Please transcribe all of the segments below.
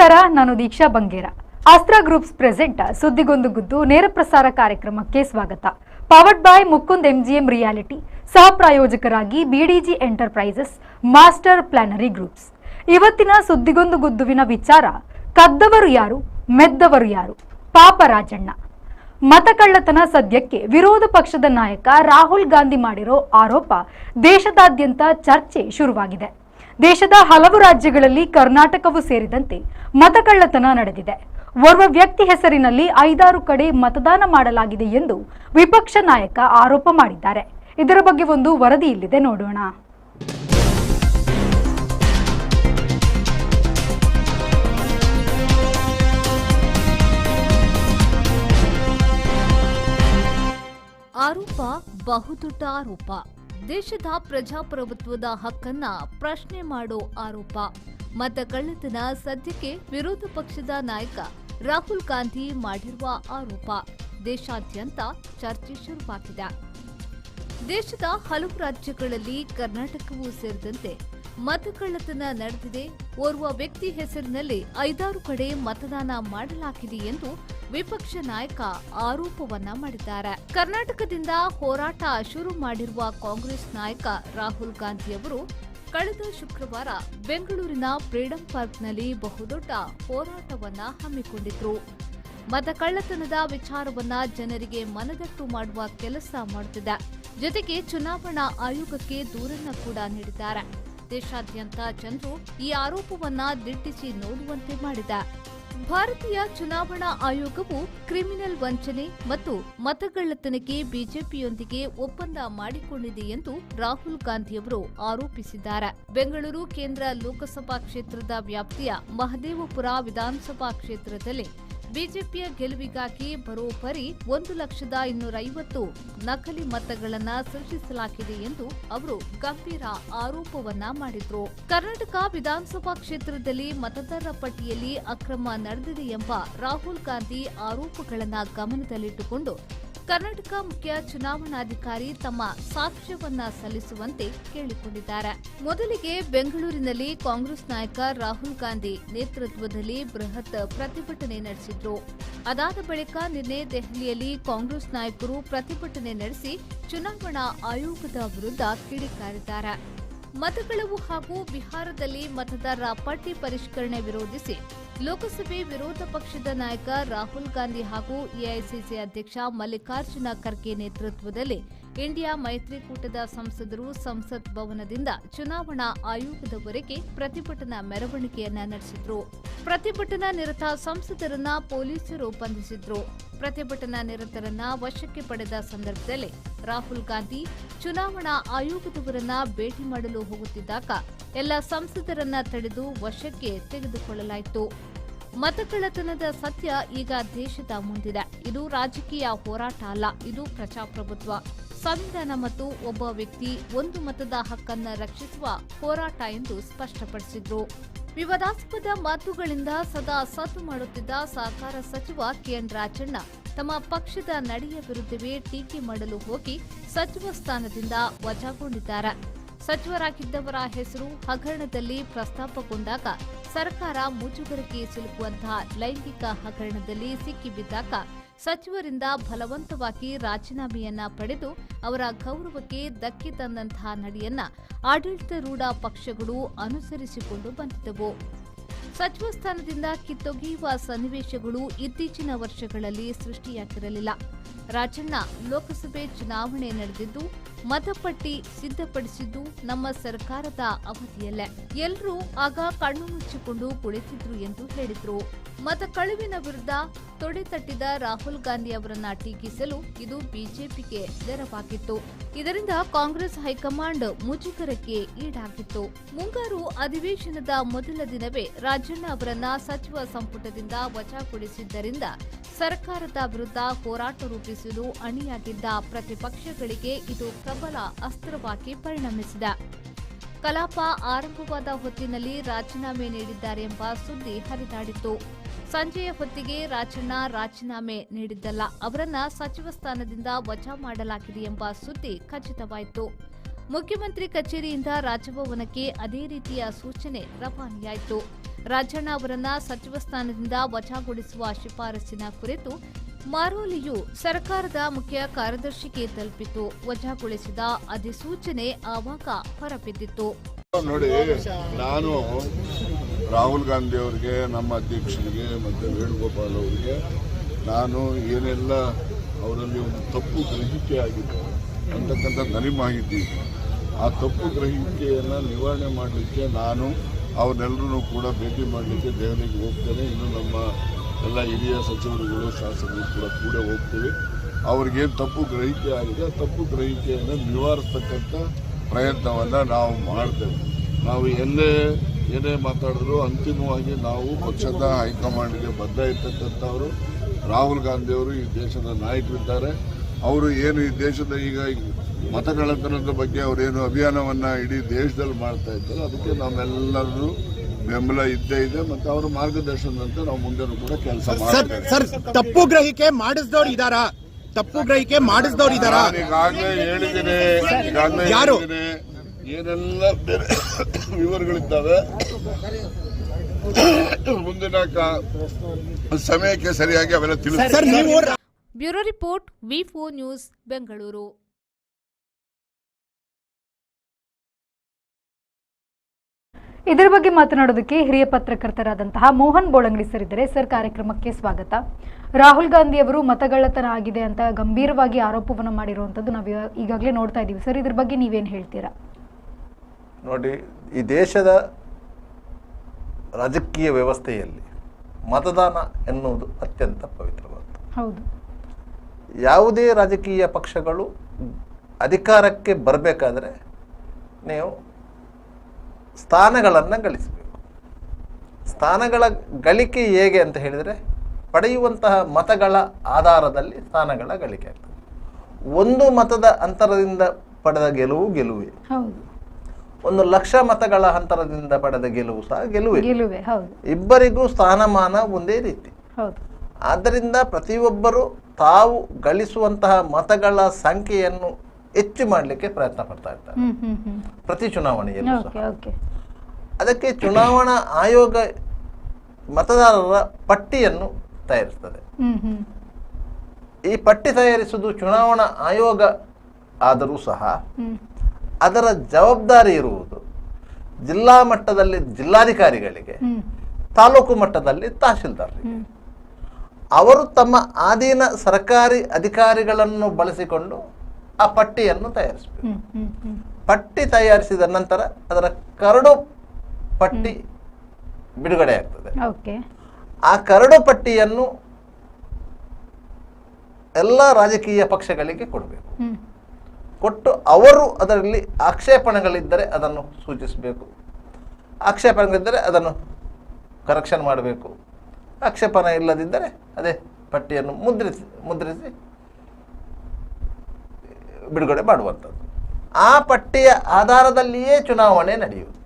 ನಮಸ್ಕಾರ, ನಾನು ದೀಕ್ಷಾ Bangera. ಆಸ್ತ್ರ groups present ಸುದ್ದಿಗೊಂದು ಗುದ್ದು ನೇರ ಪ್ರಸಾರ ಕಾರ್ಯಕ್ರಮಕ್ಕೆ ಸ್ವಾಗತ. Powered by Mukund MGM reality, ಸಹ ಪ್ರಾಯೋಜಕರಾಗಿ ಬಿಡಿಜಿ ಎಂಟರ್ಪ್ರೈಸಸ್, ಮಾಸ್ಟರ್ ಪ್ಲಾನರಿ ಗ್ರೂಪ್ಸ್. ಇವತ್ತಿನ ಸುದ್ದಿಗೊಂದು ಗುದ್ದುವಿನ ವಿಚಾರ, ಕದ್ದವರು ಯಾರು, ಮೆದ್ದವರು ಯಾರು? ಪಾಪ ರಾಜಣ್ಣ. ಮತಕಳ್ಳತನ ಸದ್ಯಕ್ಕೆ ವಿರೋಧ ಪಕ್ಷದ ನಾಯಕ ರಾಹುಲ್ ಗಾಂಧಿ ಮಾಡಿರೋ ಆರೋಪ ದೇಶದಾದ್ಯಂತ ಚರ್ಚೆ ಶುರುವಾಗಿದೆ. ದೇಶದ ಹಲವು ರಾಜ್ಯಗಳಲ್ಲಿ ಕರ್ನಾಟಕವೂ ಸೇರಿದಂತೆ ಮತಕಳ್ಳತನ ನಡೆದಿದೆ. ಓರ್ವ ವ್ಯಕ್ತಿ ಹೆಸರಿನಲ್ಲಿ 5-6 ಕಡೆ ಮತದಾನ ಮಾಡಲಾಗಿದೆ ಎಂದು ವಿಪಕ್ಷ ನಾಯಕ ಆರೋಪ ಮಾಡಿದ್ದಾರೆ. ಇದರ ಬಗ್ಗೆ ಒಂದು ವರದಿ ಇಲ್ಲಿದೆ, ನೋಡೋಣ. ಆರೋಪ ಬಹುದೊಡ್ಡ ಆರೋಪ. ದೇಶದ ಪ್ರಜಾಪ್ರಭುತ್ವದ ಹಕ್ಕನ್ನ ಪ್ರಶ್ನೆ ಮಾಡೋ ಆರೋಪ. ಮತಕಳ್ಳತನ ಸದ್ಯಕ್ಕೆ ವಿರೋಧ ಪಕ್ಷದ ನಾಯಕ ರಾಹುಲ್ ಗಾಂಧಿ ಮಾಡಿರುವ ಆರೋಪ ದೇಶಾದ್ಯಂತ ಚರ್ಚೆ ಶುರುವಾಗಿದೆ. ದೇಶದ ಹಲವು ರಾಜ್ಯಗಳಲ್ಲಿ ಕರ್ನಾಟಕವೂ ಸೇರಿದಂತೆ ಮತಕಳ್ಳತನ ನಡೆದಿದೆ. ಓರ್ವ ವ್ಯಕ್ತಿ ಹೆಸರಿನಲ್ಲಿ 5-6 ಕಡೆ ಮತದಾನ ಮಾಡಲಾಗಿದೆ ಎಂದು ವಿಪಕ್ಷ ನಾಯಕ ಆರೋಪವನ್ನ ಮಾಡಿದ್ದಾರೆ. ಕರ್ನಾಟಕದಿಂದ ಹೋರಾಟ ಶುರು ಮಾಡಿರುವ ಕಾಂಗ್ರೆಸ್ ನಾಯಕ ರಾಹುಲ್ ಗಾಂಧಿ ಅವರು ಕಳೆದ ಶುಕ್ರವಾರ ಬೆಂಗಳೂರಿನ ಫ್ರೀಡಂ ಪಾರ್ಕ್ನಲ್ಲಿ ಬಹುದೊಡ್ಡ ಹೋರಾಟವನ್ನ ಹಮ್ಮಿಕೊಂಡಿದ್ರು. ಮತಕಳ್ಳತನದ ವಿಚಾರವನ್ನ ಜನರಿಗೆ ಮನದಟ್ಟು ಮಾಡುವ ಕೆಲಸ ಮಾಡುತ್ತಿದೆ. ಜೊತೆಗೆ ಚುನಾವಣಾ ಆಯೋಗಕ್ಕೆ ದೂರನ್ನ ಕೂಡ ನೀಡಿದ್ದಾರೆ. ದೇಶಾದ್ಯಂತ ಜನರು ಈ ಆರೋಪವನ್ನ ದಿಟ್ಟಿಸಿ ನೋಡುವಂತೆ ಮಾಡಿದೆ. ಭಾರತೀಯ ಚುನಾವಣಾ ಆಯೋಗವು ಕ್ರಿಮಿನಲ್ ವಂಚನೆ ಮತ್ತು ಮತಗಳ್ಳತನಕ್ಕೆ ಬಿಜೆಪಿಯೊಂದಿಗೆ ಒಪ್ಪಂದ ಮಾಡಿಕೊಂಡಿದೆ ಎಂದು ರಾಹುಲ್ ಗಾಂಧಿಯವರು ಆರೋಪಿಸಿದ್ದಾರೆ. ಬೆಂಗಳೂರು ಕೇಂದ್ರ ಲೋಕಸಭಾ ಕ್ಷೇತ್ರದ ವ್ಯಾಪ್ತಿಯ ಮಹದೇವಪುರ ವಿಧಾನಸಭಾ ಕ್ಷೇತ್ರದಲ್ಲಿ ಬಿಜೆಪಿಯ ಗೆಲುವಿಗಾಗಿ ಬರೋಬ್ಬರಿ 1,250,000 ನಕಲಿ ಮತಗಳನ್ನು ಸೃಷ್ಟಿಸಲಾಗಿದೆ ಎಂದು ಅವರು ಗಂಭೀರ ಆರೋಪವನ್ನ ಮಾಡಿದ್ರು. ಕರ್ನಾಟಕ ವಿಧಾನಸಭಾ ಕ್ಷೇತ್ರದಲ್ಲಿ ಮತದಾರರ ಪಟ್ಟಿಯಲ್ಲಿ ಅಕ್ರಮ ನಡೆದಿದೆ ಎಂಬ ರಾಹುಲ್ ಗಾಂಧಿ ಆರೋಪಗಳನ್ನು ಗಮನದಲ್ಲಿಟ್ಟುಕೊಂಡು ಕರ್ನಾಟಕ ಮುಖ್ಯ ಚುನಾವಣಾಧಿಕಾರಿ ತಮ್ಮ ಸಾಕ್ಷ್ಯವನ್ನ ಸಲ್ಲಿಸುವಂತೆ ಕೇಳಿಕೊಂಡಿದ್ದಾರೆ. ಮೊದಲಿಗೆ ಬೆಂಗಳೂರಿನಲ್ಲಿ ಕಾಂಗ್ರೆಸ್ ನಾಯಕ ರಾಹುಲ್ ಗಾಂಧಿ ನೇತೃತ್ವದಲ್ಲಿ ಬೃಹತ್ ಪ್ರತಿಭಟನೆ ನಡೆಸಿದ್ರು. ಅದಾದ ಬಳಿಕ ನಿನ್ನೆ ದೆಹಲಿಯಲ್ಲಿ ಕಾಂಗ್ರೆಸ್ ನಾಯಕರು ಪ್ರತಿಭಟನೆ ನಡೆಸಿ ಚುನಾವಣಾ ಆಯೋಗದ ವಿರುದ್ಧ ಕಿಡಿಕಾರಿದ್ದಾರೆ. ಮತಗಳವು ಹಾಗೂ ಬಿಹಾರದಲ್ಲಿ ಮತದಾರರ ಪಟ್ಟಿ ಪರಿಷ್ಕರಣೆ ವಿರೋಧಿಸಿ ಲೋಕಸಭೆ ವಿರೋಧ ಪಕ್ಷದ ನಾಯಕ ರಾಹುಲ್ ಗಾಂಧಿ ಹಾಗೂ ಎಐಸಿಸಿ ಅಧ್ಯಕ್ಷ ಮಲ್ಲಿಕಾರ್ಜುನ ಖರ್ಗೆ ನೇತೃತ್ವದಲ್ಲಿ ಇಂಡಿಯಾ ಮೈತ್ರಿಕೂಟದ ಸಂಸದರು ಸಂಸತ್ ಭವನದಿಂದ ಚುನಾವಣಾ ಆಯೋಗದವರೆಗೆ ಪ್ರತಿಭಟನಾ ಮೆರವಣಿಗೆಯನ್ನ ನಡೆಸಿದ್ರು. ಪ್ರತಿಭಟನಾ ನಿರತ ಸಂಸದರನ್ನ ಪೊಲೀಸರು ಬಂಧಿಸಿದ್ರು. ಪ್ರತಿಭಟನಾ ನಿರತರನ್ನ ವಶಕ್ಕೆ ಪಡೆದ ಸಂದರ್ಭದಲ್ಲಿ ರಾಹುಲ್ ಗಾಂಧಿ ಚುನಾವಣಾ ಆಯೋಗದವರನ್ನ ಭೇಟಿ ಮಾಡಲು ಹೋಗುತ್ತಿದ್ದಾಗ ಎಲ್ಲ ಸಂಸದರನ್ನ ತಡೆದು ವಶಕ್ಕೆ ತೆಗೆದುಕೊಳ್ಳಲಾಯಿತು. ಮತಕಳ್ಳತನದ ಸತ್ಯ ಈಗ ದೇಶದ ಮುಂದಿದೆ. ಇದು ರಾಜಕೀಯ ಹೋರಾಟ ಅಲ್ಲ, ಇದು ಪ್ರಜಾಪ್ರಭುತ್ವ, ಸಂವಿಧಾನ ಮತ್ತು ಒಬ್ಬ ವ್ಯಕ್ತಿ ಒಂದು ಮತದ ಹಕ್ಕನ್ನು ರಕ್ಷಿಸುವ ಹೋರಾಟ ಎಂದು ಸ್ಪಷ್ಟಪಡಿಸಿದ್ರು. ವಿವಾದಾಸ್ಪದ ಮಾತುಗಳಿಂದ ಸದಾ ಸದ್ದು ಮಾಡುತ್ತಿದ್ದ ಸಹಕಾರ ಸಚಿವ ಕೆಎನ್ ರಾಜಣ್ಣ ತಮ್ಮ ಪಕ್ಷದ ನಡೆಯ ವಿರುದ್ಧವೇ ಟೀಕೆ ಮಾಡಲು ಹೋಗಿ ಸಚಿವ ಸ್ಥಾನದಿಂದ ವಜಾಗೊಂಡಿದ್ದಾರೆ. ಸಚಿವರಾಗಿದ್ದವರ ಹೆಸರು ಹಗರಣದಲ್ಲಿ ಪ್ರಸ್ತಾಪಗೊಂಡಾಗ ಸರ್ಕಾರ ಮುಜುಗರಕ್ಕೆ ಸಿಲುಕುವಂತಹ ಲೈಂಗಿಕ ಹಗರಣದಲ್ಲಿ ಸಿಕ್ಕಿಬಿದ್ದಾಗ ಸಚಿವರಿಂದ ಬಲವಂತವಾಗಿ ರಾಜೀನಾಮೆಯನ್ನ ಪಡೆದು ಅವರ ಗೌರವಕ್ಕೆ ಧಕ್ಕೆ ತಂದಂತಹ ನಡೆಯನ್ನ ಆಡಳಿತಾರೂಢ ಪಕ್ಷಗಳು ಅನುಸರಿಸಿಕೊಂಡು ಬಂದಿದ್ದವು. ಸಚಿವ ಸ್ಥಾನದಿಂದ ಕಿತ್ತೊಗೆಯುವ ಸನ್ನಿವೇಶಗಳು ಇತ್ತೀಚಿನ ವರ್ಷಗಳಲ್ಲಿ ಸೃಷ್ಟಿಯಾಗಿರಲಿಲ್ಲ. ರಾಜಣ್ಣ ಲೋಕಸಭೆ ಚುನಾವಣೆ ನಡೆದಿದ್ದು ಮತಪಟ್ಟಿ ಸಿದ್ಧಪಡಿಸಿದ್ದು ನಮ್ಮ ಸರ್ಕಾರದ ಅವಧಿಯಲ್ಲೇ. ಎಲ್ಲರೂ ಆಗ ಕಣ್ಣು ಮುಚ್ಚಿಕೊಂಡು ಕುಳಿತಿದ್ರು ಎಂದು ಹೇಳಿದ್ರು. ಮತ ಕಳುವಿನ ವಿರುದ್ಧ ತೊಡೆತಟ್ಟಿದ ರಾಹುಲ್ ಗಾಂಧಿ ಅವರನ್ನ ಟೀಕಿಸಲು ಇದು ಬಿಜೆಪಿಗೆ ನೆರವಾಗಿತ್ತು. ಇದರಿಂದ ಕಾಂಗ್ರೆಸ್ ಹೈಕಮಾಂಡ್ ಮುಜುಗರಕ್ಕೆ ಈಡಾಗಿತ್ತು. ಮುಂಗಾರು ಅಧಿವೇಶನದ ಮೊದಲ ದಿನವೇ ರಾಜಣ್ಣ ಅವರನ್ನ ಸಚಿವ ಸಂಪುಟದಿಂದ ವಜಾಗೊಳಿಸಿದ್ದರಿಂದ ಸರ್ಕಾರದ ವಿರುದ್ಧ ಹೋರಾಟ ರೂಪಿಸಲು ಅಣಿಯಾಗಿದ್ದ ಪ್ರತಿಪಕ್ಷಗಳಿಗೆ ಇದು ಪ್ರಬಲ ಅಸ್ತ್ರವಾಗಿ ಪರಿಣಮಿಸಿದೆ. ಕಲಾಪ ಆರಂಭವಾದ ಹೊತ್ತಿನಲ್ಲಿ ರಾಜೀನಾಮೆ ನೀಡಿದ್ದಾರೆ ಎಂಬ ಸುದ್ದಿ ಹರಿದಾಡಿತ್ತು. ಸಂಜೆಯ ಹೊತ್ತಿಗೆ ರಾಜಣ್ಣ ರಾಜೀನಾಮೆ ನೀಡಿದ್ದಲ್ಲ, ಅವರನ್ನ ಸಚಿವ ಸ್ಥಾನದಿಂದ ವಜಾ ಮಾಡಲಾಗಿದೆ ಎಂಬ ಸುದ್ದಿ ಖಚಿತವಾಯಿತು. ಮುಖ್ಯಮಂತ್ರಿ ಕಚೇರಿಯಿಂದ ರಾಜಭವನಕ್ಕೆ ಅದೇ ರೀತಿಯ ಸೂಚನೆ ರವಾನೆಯಾಯಿತು. ರಾಜಣ್ಣ ಅವರನ್ನ ಸಚಿವ ಸ್ಥಾನದಿಂದ ವಜಾಗೊಳಿಸುವ ಶಿಫಾರಸಿನ ಕುರಿತು ಮರೋಲಿಯು ಸರ್ಕಾರದ ಮುಖ್ಯ ಕಾರ್ಯದರ್ಶಿಗೆ ತಲುಪಿತು. ವಜಾಗೊಳಿಸಿದ ಅಧಿಸೂಚನೆ ಆವಾಗ ಹೊರಬಿದ್ದಿತ್ತು. ನೋಡಿ, ನಾನು ರಾಹುಲ್ ಗಾಂಧಿ ಅವರಿಗೆ, ನಮ್ಮ ಅಧ್ಯಕ್ಷರಿಗೆ ಮತ್ತು ವೇಣುಗೋಪಾಲ್ ಅವರಿಗೆ ನಾನು ಏನೆಲ್ಲ ಅವರಲ್ಲಿ ಒಂದು ತಪ್ಪು ಗ್ರಹಿಕೆ ಆಗಿದೆ ಅಂತಕ್ಕಂಥ ನನಗೆ ಮಾಹಿತಿ ಇದೆ. ಆ ತಪ್ಪು ಗ್ರಹಿಕೆಯನ್ನು ನಿವಾರಣೆ ಮಾಡಲಿಕ್ಕೆ ನಾನು ಅವನ್ನೆಲ್ಲರೂ ಕೂಡ ಭೇಟಿ ಮಾಡಲಿಕ್ಕೆ ದೆಹಲಿಗೆ ಹೋಗ್ತೇನೆ. ಇನ್ನು ನಮ್ಮ ಎಲ್ಲ ಹಿರಿಯ ಸಚಿವರುಗಳು, ಶಾಸಕರು ಕೂಡ ಹೋಗ್ತೀವಿ. ಅವ್ರಿಗೇನು ತಪ್ಪು ಗ್ರಹಿಕೆ ಆಗಿದೆ, ತಪ್ಪು ಗ್ರಹಿಕೆಯನ್ನು ನಿವಾರಿಸ್ತಕ್ಕಂಥ ಪ್ರಯತ್ನವನ್ನು ನಾವು ಮಾಡ್ತೇವೆ. ನಾವು ಏನೇ ಮಾತಾಡಿದ್ರು ಅಂತಿಮವಾಗಿ ನಾವು ಪಕ್ಷದ ಹೈಕಮಾಂಡ್ಗೆ ಬದ್ಧ ಇರ್ತಕ್ಕಂಥವರು. ರಾಹುಲ್ ಗಾಂಧಿಯವರು ಈ ದೇಶದ ನಾಯಕರಿದ್ದಾರೆ. ಅವರು ಏನು ಈ ದೇಶದ ಈಗ ಮತಗಳ್ಳತನದ ಬಗ್ಗೆ ಅವರೇನು ಅಭಿಯಾನವನ್ನು ಇಡೀ ದೇಶದಲ್ಲಿ ಮಾಡ್ತಾ ಇದ್ದಾರೆ, ಅದಕ್ಕೆ ನಾವೆಲ್ಲರೂ ಬೆಂಬಲ ಇದ್ದೇ ಇದೆ ಮತ್ತು ಅವರ ಮಾರ್ಗದರ್ಶನದಂತೆ ನಾವು ಮುಂದೆನೂ ಕೂಡ ಕೆಲಸ ಮಾಡ್ತೇವೆ. ಸರ್, ತಪ್ಪು ಗ್ರಹಿಕೆ ಮಾಡಿಸಿದವರು ಇದ್ದಾರಾ? ತಪ್ಪು ಗ್ರಹಿಕೆ ಮಾಡಿಸಿದವರು ಇದ್ದಾರಾ? ಈಗಾಗಲೇ ಹೇಳಿದ್ದೇನೆ, ಯಾರು? ಏನೆಲ್ಲ ಬೇರೆ ವಿವರಗಳಿದ್ದಾವೆ, ಮುಂದಿನ ಸಮಯಕ್ಕೆ ಸರಿಯಾಗಿ ಅವೆಲ್ಲ ತಿಳಿಸಿ. ಬ್ಯೂರೋ ರಿಪೋರ್ಟ್, ವಿ4 ನ್ಯೂಸ್, ಬೆಂಗಳೂರು. ಇದರ ಬಗ್ಗೆ ಮಾತನಾಡೋದಕ್ಕೆ ಹಿರಿಯ ಪತ್ರಕರ್ತರಾದಂತಹ ಮೋಹನ್ ಬೋಳಂಗಡಿ ಸರ್ ಇದ್ದಾರೆ. ಸರ್, ಕಾರ್ಯಕ್ರಮಕ್ಕೆ ಸ್ವಾಗತ. ರಾಹುಲ್ ಗಾಂಧಿ ಅವರು ಮತಗಳ್ಳತನ ಆಗಿದೆ ಅಂತ ಗಂಭೀರವಾಗಿ ಆರೋಪವನ್ನು ಮಾಡಿರುವಂಥದ್ದು ನಾವು ಈಗಾಗಲೇ ನೋಡ್ತಾ ಇದ್ದೀವಿ. ಸರ್, ಇದ್ರ ಬಗ್ಗೆ ನೀವೇನು ಹೇಳ್ತೀರಾ? ನೋಡಿ, ಈ ದೇಶದ ರಾಜಕೀಯ ವ್ಯವಸ್ಥೆಯಲ್ಲಿ ಮತದಾನ ಎನ್ನುವುದು ಅತ್ಯಂತ ಪವಿತ್ರವಾದ್ದು. ಹೌದು. ಯಾವುದೇ ರಾಜಕೀಯ ಪಕ್ಷಗಳು ಅಧಿಕಾರಕ್ಕೆ ಬರಬೇಕಾದ್ರೆ ನೀವು ಸ್ಥಾನಗಳನ್ನು ಗಳಿಸಬೇಕು. ಸ್ಥಾನಗಳ ಗಳಿಕೆ ಹೇಗೆ ಅಂತ ಹೇಳಿದರೆ, ಪಡೆಯುವಂತಹ ಮತಗಳ ಆಧಾರದಲ್ಲಿ ಸ್ಥಾನಗಳ ಗಳಿಕೆ ಆಗ್ತದೆ. ಒಂದು ಮತದ ಅಂತರದಿಂದ ಪಡೆದ ಗೆಲುವೇ. ಹೌದು. 1,00,000 ಮತಗಳ ಅಂತರದಿಂದ ಪಡೆದ ಗೆಲುವು ಸಹ ಗೆಲುವೇ. ಹೌದು. ಇಬ್ಬರಿಗೂ ಸ್ಥಾನಮಾನ ಒಂದೇ ರೀತಿ. ಹೌದು. ಆದ್ದರಿಂದ ಪ್ರತಿಯೊಬ್ಬರು ತಾವು ಗಳಿಸುವಂತಹ ಮತಗಳ ಸಂಖ್ಯೆಯನ್ನು ಹೆಚ್ಚು ಮಾಡಲಿಕ್ಕೆ ಪ್ರಯತ್ನ ಪಡ್ತಾ ಇರ್ತಾರೆ ಪ್ರತಿ ಚುನಾವಣೆಯಲ್ಲೂ ಸಹ. ಅದಕ್ಕೆ ಚುನಾವಣಾ ಆಯೋಗ ಮತದಾರರ ಪಟ್ಟಿಯನ್ನು ತಯಾರಿಸ್ತದೆ. ಈ ಪಟ್ಟಿ ತಯಾರಿಸುವುದು ಚುನಾವಣಾ ಆಯೋಗ ಆದರೂ ಸಹ ಅದರ ಜವಾಬ್ದಾರಿ ಇರುವುದು ಜಿಲ್ಲಾ ಮಟ್ಟದಲ್ಲಿ ಜಿಲ್ಲಾಧಿಕಾರಿಗಳಿಗೆ, ತಾಲೂಕು ಮಟ್ಟದಲ್ಲಿ ತಹಶೀಲ್ದಾರರಿಗೆ. ಅವರು ತಮ್ಮ ಅಧೀನ ಸರ್ಕಾರಿ ಅಧಿಕಾರಿಗಳನ್ನು ಬಳಸಿಕೊಂಡು ಆ ಪಟ್ಟಿಯನ್ನು ತಯಾರಿಸಬೇಕು. ಪಟ್ಟಿ ತಯಾರಿಸಿದ ನಂತರ ಅದರ ಕರಡು ಪಟ್ಟಿ ಬಿಡುಗಡೆ ಆಗ್ತದೆ. ಆ ಕರಡು ಪಟ್ಟಿಯನ್ನು ಎಲ್ಲ ರಾಜಕೀಯ ಪಕ್ಷಗಳಿಗೆ ಕೊಡಬೇಕು. ಕೊಟ್ಟು ಅವರು ಅದರಲ್ಲಿ ಆಕ್ಷೇಪಣೆಗಳಿದ್ದರೆ ಅದನ್ನು ಸೂಚಿಸಬೇಕು. ಆಕ್ಷೇಪಣೆಗಳಿದ್ದರೆ ಅದನ್ನು ಕರೆಕ್ಷನ್ ಮಾಡಬೇಕು. ಆಕ್ಷೇಪಣೆ ಇಲ್ಲದಿದ್ದರೆ ಅದೇ ಪಟ್ಟಿಯನ್ನು ಮುದ್ರಿಸಿ ಬಿಡುಗಡೆ ಮಾಡುವಂಥದ್ದು. ಆ ಪಟ್ಟಿಯ ಆಧಾರದಲ್ಲಿಯೇ ಚುನಾವಣೆ ನಡೆಯುವುದು.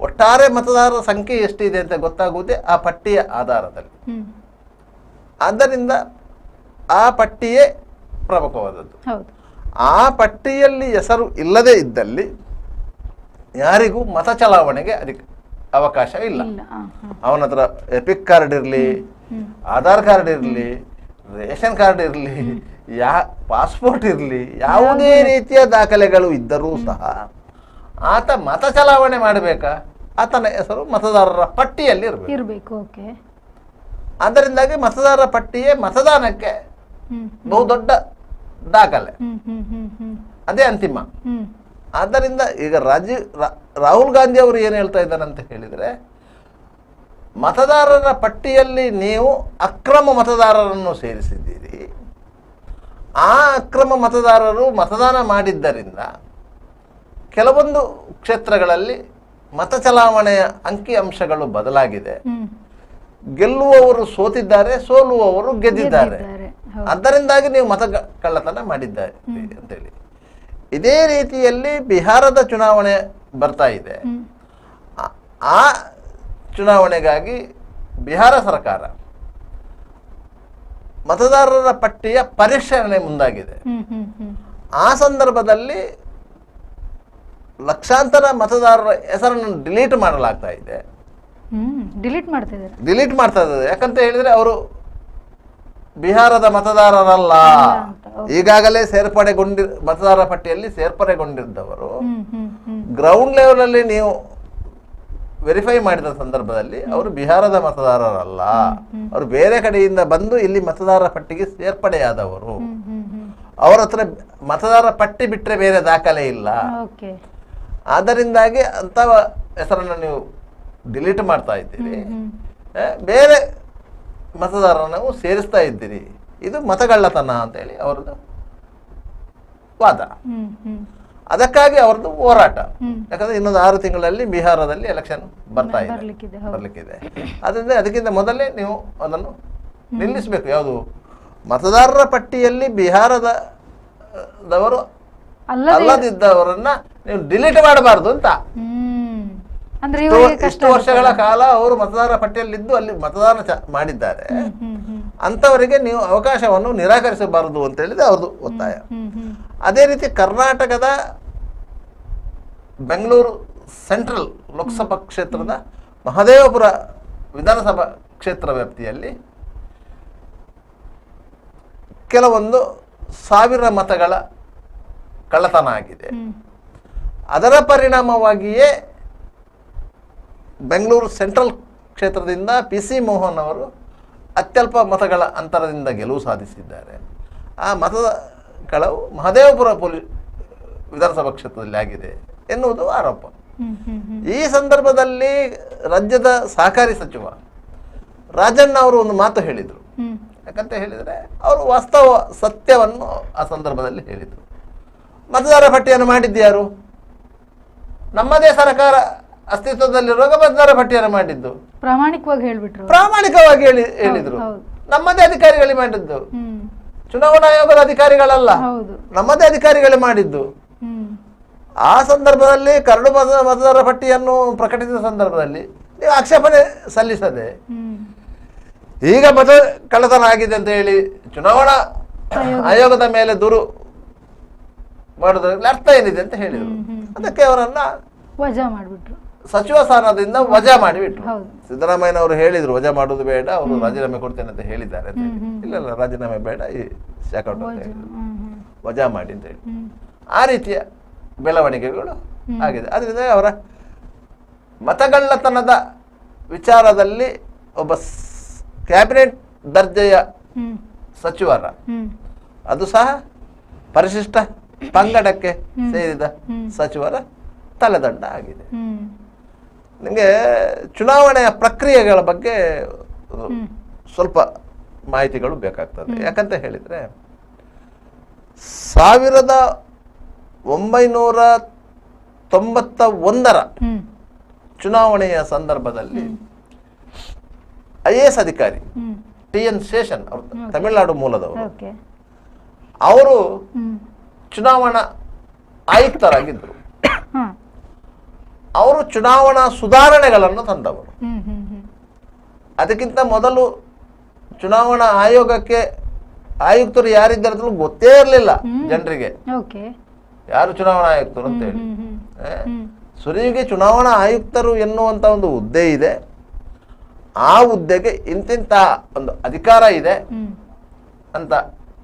ಒಟ್ಟಾರೆ ಮತದಾರರ ಸಂಖ್ಯೆ ಎಷ್ಟಿದೆ ಅಂತ ಗೊತ್ತಾಗುವುದೇ ಆ ಪಟ್ಟಿಯ ಆಧಾರದಲ್ಲಿ. ಆದ್ದರಿಂದ ಆ ಪಟ್ಟಿಯೇ ಪ್ರಮುಖವಾದದ್ದು. ಆ ಪಟ್ಟಿಯಲ್ಲಿ ಹೆಸರು ಇಲ್ಲದೇ ಇದ್ದಲ್ಲಿ ಯಾರಿಗೂ ಮತ ಚಲಾವಣೆಗೆ ಅವಕಾಶ ಇಲ್ಲ. ಅವನ ಹತ್ರ ಎಪಿಕ್ ಕಾರ್ಡ್ ಇರಲಿ, ಆಧಾರ್ ಕಾರ್ಡ್ ಇರಲಿ, ರೇಷನ್ ಕಾರ್ಡ್ ಇರಲಿ, ಪಾಸ್ಪೋರ್ಟ್ ಇರಲಿ, ಯಾವುದೇ ರೀತಿಯ ದಾಖಲೆಗಳು ಇದ್ದರೂ ಸಹ ಆತ ಮತ ಚಲಾವಣೆ ಮಾಡಬೇಕಾ, ಆತನ ಹೆಸರು ಮತದಾರರ ಪಟ್ಟಿಯಲ್ಲಿ ಇರಬೇಕು. ಅದರಿಂದಾಗಿ ಮತದಾರರ ಪಟ್ಟಿಯೇ ಮತದಾನಕ್ಕೆ ಬಹುದೊಡ್ಡ ದಾಖಲೆ, ಅದೇ ಅಂತಿಮ. ಆದ್ದರಿಂದ ಈಗ ರಾಹುಲ್ ಗಾಂಧಿ ಅವರು ಏನು ಹೇಳ್ತಾ ಇದ್ದಾರೆ ಅಂತ ಹೇಳಿದರೆ, ಮತದಾರರ ಪಟ್ಟಿಯಲ್ಲಿ ನೀವು ಅಕ್ರಮ ಮತದಾರರನ್ನು ಸೇರಿಸಿದ್ದೀರಿ. ಆ ಅಕ್ರಮ ಮತದಾರರು ಮತದಾನ ಮಾಡಿದ್ದರಿಂದ ಕೆಲವೊಂದು ಕ್ಷೇತ್ರಗಳಲ್ಲಿ ಮತ ಚಲಾವಣೆಯ ಅಂಕಿ ಅಂಶಗಳು ಬದಲಾಗಿದೆ. ಗೆಲ್ಲುವವರು ಸೋತಿದ್ದಾರೆ, ಸೋಲುವವರು ಗೆದ್ದಿದ್ದಾರೆ. ಅದರಿಂದಾಗಿ ನೀವು ಮತ ಕಳ್ಳತನ ಮಾಡಿದ್ದಾರೆ ಅಂತೇಳಿ. ಇದೇ ರೀತಿಯಲ್ಲಿ ಬಿಹಾರದ ಚುನಾವಣೆ ಬರ್ತಾ ಇದೆ. ಆ ಚುನಾವಣೆಗಾಗಿ ಬಿಹಾರ ಸರ್ಕಾರ ಮತದಾರರ ಪಟ್ಟಿಯ ಪರಿಷ್ಕರಣೆ ಮುಂದಾಗಿದೆ. ಆ ಸಂದರ್ಭದಲ್ಲಿ ಲಕ್ಷಾಂತರ ಮತದಾರರ ಹೆಸರನ್ನು ಡಿಲೀಟ್ ಮಾಡಲಾಗ್ತಾ ಇದೆ. ಡಿಲೀಟ್ ಮಾಡ್ತಿದ್ದಾರೆ. ಡಿಲೀಟ್ ಮಾಡ್ತಾ ಇದ್ದಾರೆ. ಯಾಕಂತ ಹೇಳಿದ್ರೆ ಅವರು ಬಿಹಾರದ ಮತದಾರರಲ್ಲ, ಈಗಾಗಲೇ ಮತದಾರರ ಪಟ್ಟಿಯಲ್ಲಿ ಸೇರ್ಪಡೆಗೊಂಡಿದ್ದವರು. ಗ್ರೌಂಡ್ ಲೆವೆಲ್ ಅಲ್ಲಿ ನೀವು ವೆರಿಫೈ ಮಾಡಿದ ಸಂದರ್ಭದಲ್ಲಿ ಅವರು ಬಿಹಾರದ ಮತದಾರರಲ್ಲ, ಅವರು ಬೇರೆ ಕಡೆಯಿಂದ ಬಂದು ಇಲ್ಲಿ ಮತದಾರರ ಪಟ್ಟಿಗೆ ಸೇರ್ಪಡೆಯಾದವರು. ಅವರ ಹತ್ರ ಮತದಾರರ ಪಟ್ಟಿ ಬಿಟ್ಟರೆ ಬೇರೆ ದಾಖಲೆ ಇಲ್ಲ. ಆದ್ದರಿಂದಾಗಿ ಅಂತ ಹೆಸರನ್ನು ನೀವು ಡಿಲೀಟ್ ಮಾಡ್ತಾ ಇದ್ದೀರಿ, ಬೇರೆ ಮತದಾರರನ್ನು ನೀವು ಸೇರಿಸ್ತಾ ಇದ್ದೀರಿ. ಇದು ಮತಗಳ್ಳತನ ಅಂತೇಳಿ ಅವರದ್ದು ವಾದ. ಅದಕ್ಕಾಗಿ ಅವರದ್ದು ಹೋರಾಟ. ಯಾಕಂದ್ರೆ ಇನ್ನೊಂದು 6 ತಿಂಗಳಲ್ಲಿ ಬಿಹಾರದಲ್ಲಿ ಎಲೆಕ್ಷನ್ ಬರ್ಲಿಕ್ಕಿದೆ. ಅದರಿಂದ ಅದಕ್ಕಿಂತ ಮೊದಲೇ ನೀವು ಅದನ್ನು ನಿಲ್ಲಿಸಬೇಕು. ಯಾವುದು ಮತದಾರರ ಪಟ್ಟಿಯಲ್ಲಿ ಬಿಹಾರದವರು ಅಲ್ಲದಿದ್ದವರನ್ನ ನೀವು ಡಿಲೀಟ್ ಮಾಡಬಾರ್ದು ಅಂತ. ಇಷ್ಟು ವರ್ಷಗಳ ಕಾಲ ಅವರು ಮತದಾರರ ಪಟ್ಟಿಯಲ್ಲಿದ್ದು ಅಲ್ಲಿ ಮತದಾನ ಮಾಡಿದ್ದಾರೆ, ಅಂತವರಿಗೆ ನೀವು ಅವಕಾಶವನ್ನು ನಿರಾಕರಿಸಬಾರದು ಅಂತ ಹೇಳಿದ್ರೆ ಅವ್ರದ್ದು ಒತ್ತಾಯ. ಅದೇ ರೀತಿ ಕರ್ನಾಟಕದ ಬೆಂಗಳೂರು ಸೆಂಟ್ರಲ್ ಲೋಕಸಭಾ ಕ್ಷೇತ್ರದ ಮಹದೇವಪುರ ವಿಧಾನಸಭಾ ಕ್ಷೇತ್ರ ವ್ಯಾಪ್ತಿಯಲ್ಲಿ ಕೆಲವೊಂದು 1000 ಮತಗಳ ಕಳ್ಳತನ ಆಗಿದೆ. ಅದರ ಪರಿಣಾಮವಾಗಿಯೇ ಬೆಂಗಳೂರು ಸೆಂಟ್ರಲ್ ಕ್ಷೇತ್ರದಿಂದ PC ಮೋಹನ್ ಅವರು ಅತ್ಯಲ್ಪ ಮತಗಳ ಅಂತರದಿಂದ ಗೆಲುವು ಸಾಧಿಸಿದ್ದಾರೆ. ಆ ಮತದ ಕಳವು ಮಹದೇವಪುರ ವಿಧಾನಸಭಾ ಕ್ಷೇತ್ರದಲ್ಲಿ ಆಗಿದೆ ಎನ್ನುವುದು ಆರೋಪ. ಈ ಸಂದರ್ಭದಲ್ಲಿ ರಾಜ್ಯದ ಸಹಕಾರಿ ಸಚಿವ ರಾಜಣ್ಣ ಅವರು ಒಂದು ಮಾತು ಹೇಳಿದರು. ಯಾಕಂತ ಹೇಳಿದರೆ ಅವರು ವಾಸ್ತವ ಸತ್ಯವನ್ನು ಆ ಸಂದರ್ಭದಲ್ಲಿ ಹೇಳಿದರು. ಮತದಾರ ಪಟ್ಟಿಯನ್ನು ಮಾಡಿದ್ಯಾರು? ನಮ್ಮದೇ ಸರ್ಕಾರ ಅಸ್ತಿತ್ವದಲ್ಲಿರುವಾಗ ಮತದಾರ ಪಟ್ಟಿಯನ್ನು ಮಾಡಿದ್ದು. ಪ್ರಾಮಾಣಿಕವಾಗಿ ಹೇಳಿದ್ರು. ನಮ್ಮದೇ ಅಧಿಕಾರಿಗಳು ಮಾಡಿದ್ದು, ಚುನಾವಣಾ ಆಯೋಗದ ಅಧಿಕಾರಿಗಳಲ್ಲ, ನಮ್ಮದೇ ಅಧಿಕಾರಿಗಳು ಮಾಡಿದ್ದು. ಆ ಸಂದರ್ಭದಲ್ಲಿ ಕರಡು ಮತದಾರರ ಪಟ್ಟಿಯನ್ನು ಪ್ರಕಟಿಸಿದ ಸಂದರ್ಭದಲ್ಲಿ ನೀವು ಆಕ್ಷೇಪಣೆ ಸಲ್ಲಿಸದೆ ಈಗ ಮತ ಕಳ್ಳತನ ಆಗಿದೆ ಅಂತ ಹೇಳಿ ಚುನಾವಣಾ ಆಯೋಗದ ಮೇಲೆ ದೂರು ಮಾಡೋದ್ರಲ್ಲಿ ಅರ್ಥ ಏನಿದೆ ಅಂತ ಹೇಳಿದರು. ಅದಕ್ಕೆ ಅವರನ್ನ ವಜಾ ಮಾಡಿಬಿಟ್ರು, ಸಚಿವ ಸ್ಥಾನದಿಂದ ವಜಾ ಮಾಡಿಬಿಟ್ರು. ಸಿದ್ದರಾಮಯ್ಯನವರು ಹೇಳಿದ್ರು ವಜಾ ಮಾಡೋದು ಬೇಡ, ಅವರು ರಾಜೀನಾಮೆ ಕೊಡ್ತೇನೆ ಅಂತ ಹೇಳಿದ್ದಾರೆ ಅಂತ ಹೇಳಿ. ಇಲ್ಲ ರಾಜೀನಾಮೆ ಬೇಡ, ಈ ಶಾಕೌಟ್ ಅಂತ ಹೇಳಿ ವಜಾ ಮಾಡಿ ಅಂತ ಹೇಳಿ. ಆ ರೀತಿಯ ಬೆಳವಣಿಗೆಗಳು ಆಗಿದೆ. ಅದರಿಂದ ಅವರ ಮತಗಳ್ಳತನದ ವಿಚಾರದಲ್ಲಿ ಒಬ್ಬ ಕ್ಯಾಬಿನೆಟ್ ದರ್ಜೆಯ ಸಚಿವರ, ಅದು ಸಹ ಪರಿಶಿಷ್ಟ ಪಂಗಡಕ್ಕೆ ಸೇರಿದ ಸಚಿವರ ತಲೆದಂಡ ಆಗಿದೆ. ನಿಮಗೆ ಚುನಾವಣೆಯ ಪ್ರಕ್ರಿಯೆಗಳ ಬಗ್ಗೆ ಸ್ವಲ್ಪ ಮಾಹಿತಿಗಳು ಬೇಕಾಗ್ತದೆ. ಯಾಕಂತ ಹೇಳಿದ್ರೆ 1991ರ ಚುನಾವಣೆಯ ಸಂದರ್ಭದಲ್ಲಿ IAS ಅಧಿಕಾರಿ TN ಶೇಷನ್ ಅವರು ತಮಿಳುನಾಡು ಮೂಲದವರು, ಅವರು ಚುನಾವಣಾ ಆಯುಕ್ತರಾಗಿದ್ದರು. ಅವರು ಚುನಾವಣಾ ಸುಧಾರಣೆಗಳನ್ನು ತಂದವರು. ಅದಕ್ಕಿಂತ ಮೊದಲು ಚುನಾವಣಾ ಆಯೋಗಕ್ಕೆ ಆಯುಕ್ತರು ಯಾರಿದ್ದಾರ ಗೊತ್ತೇ ಇರಲಿಲ್ಲ ಜನರಿಗೆ, ಯಾರು ಚುನಾವಣಾ ಆಯುಕ್ತರು ಅಂತ ಹೇಳಿ. ಸುರಿಗೆ ಚುನಾವಣಾ ಆಯುಕ್ತರು ಎನ್ನುವಂತ ಒಂದು ಹುದ್ದೆ ಇದೆ, ಆ ಹುದ್ದೆಗೆ ಇಂತಿಂತ ಒಂದು ಅಧಿಕಾರ ಇದೆ ಅಂತ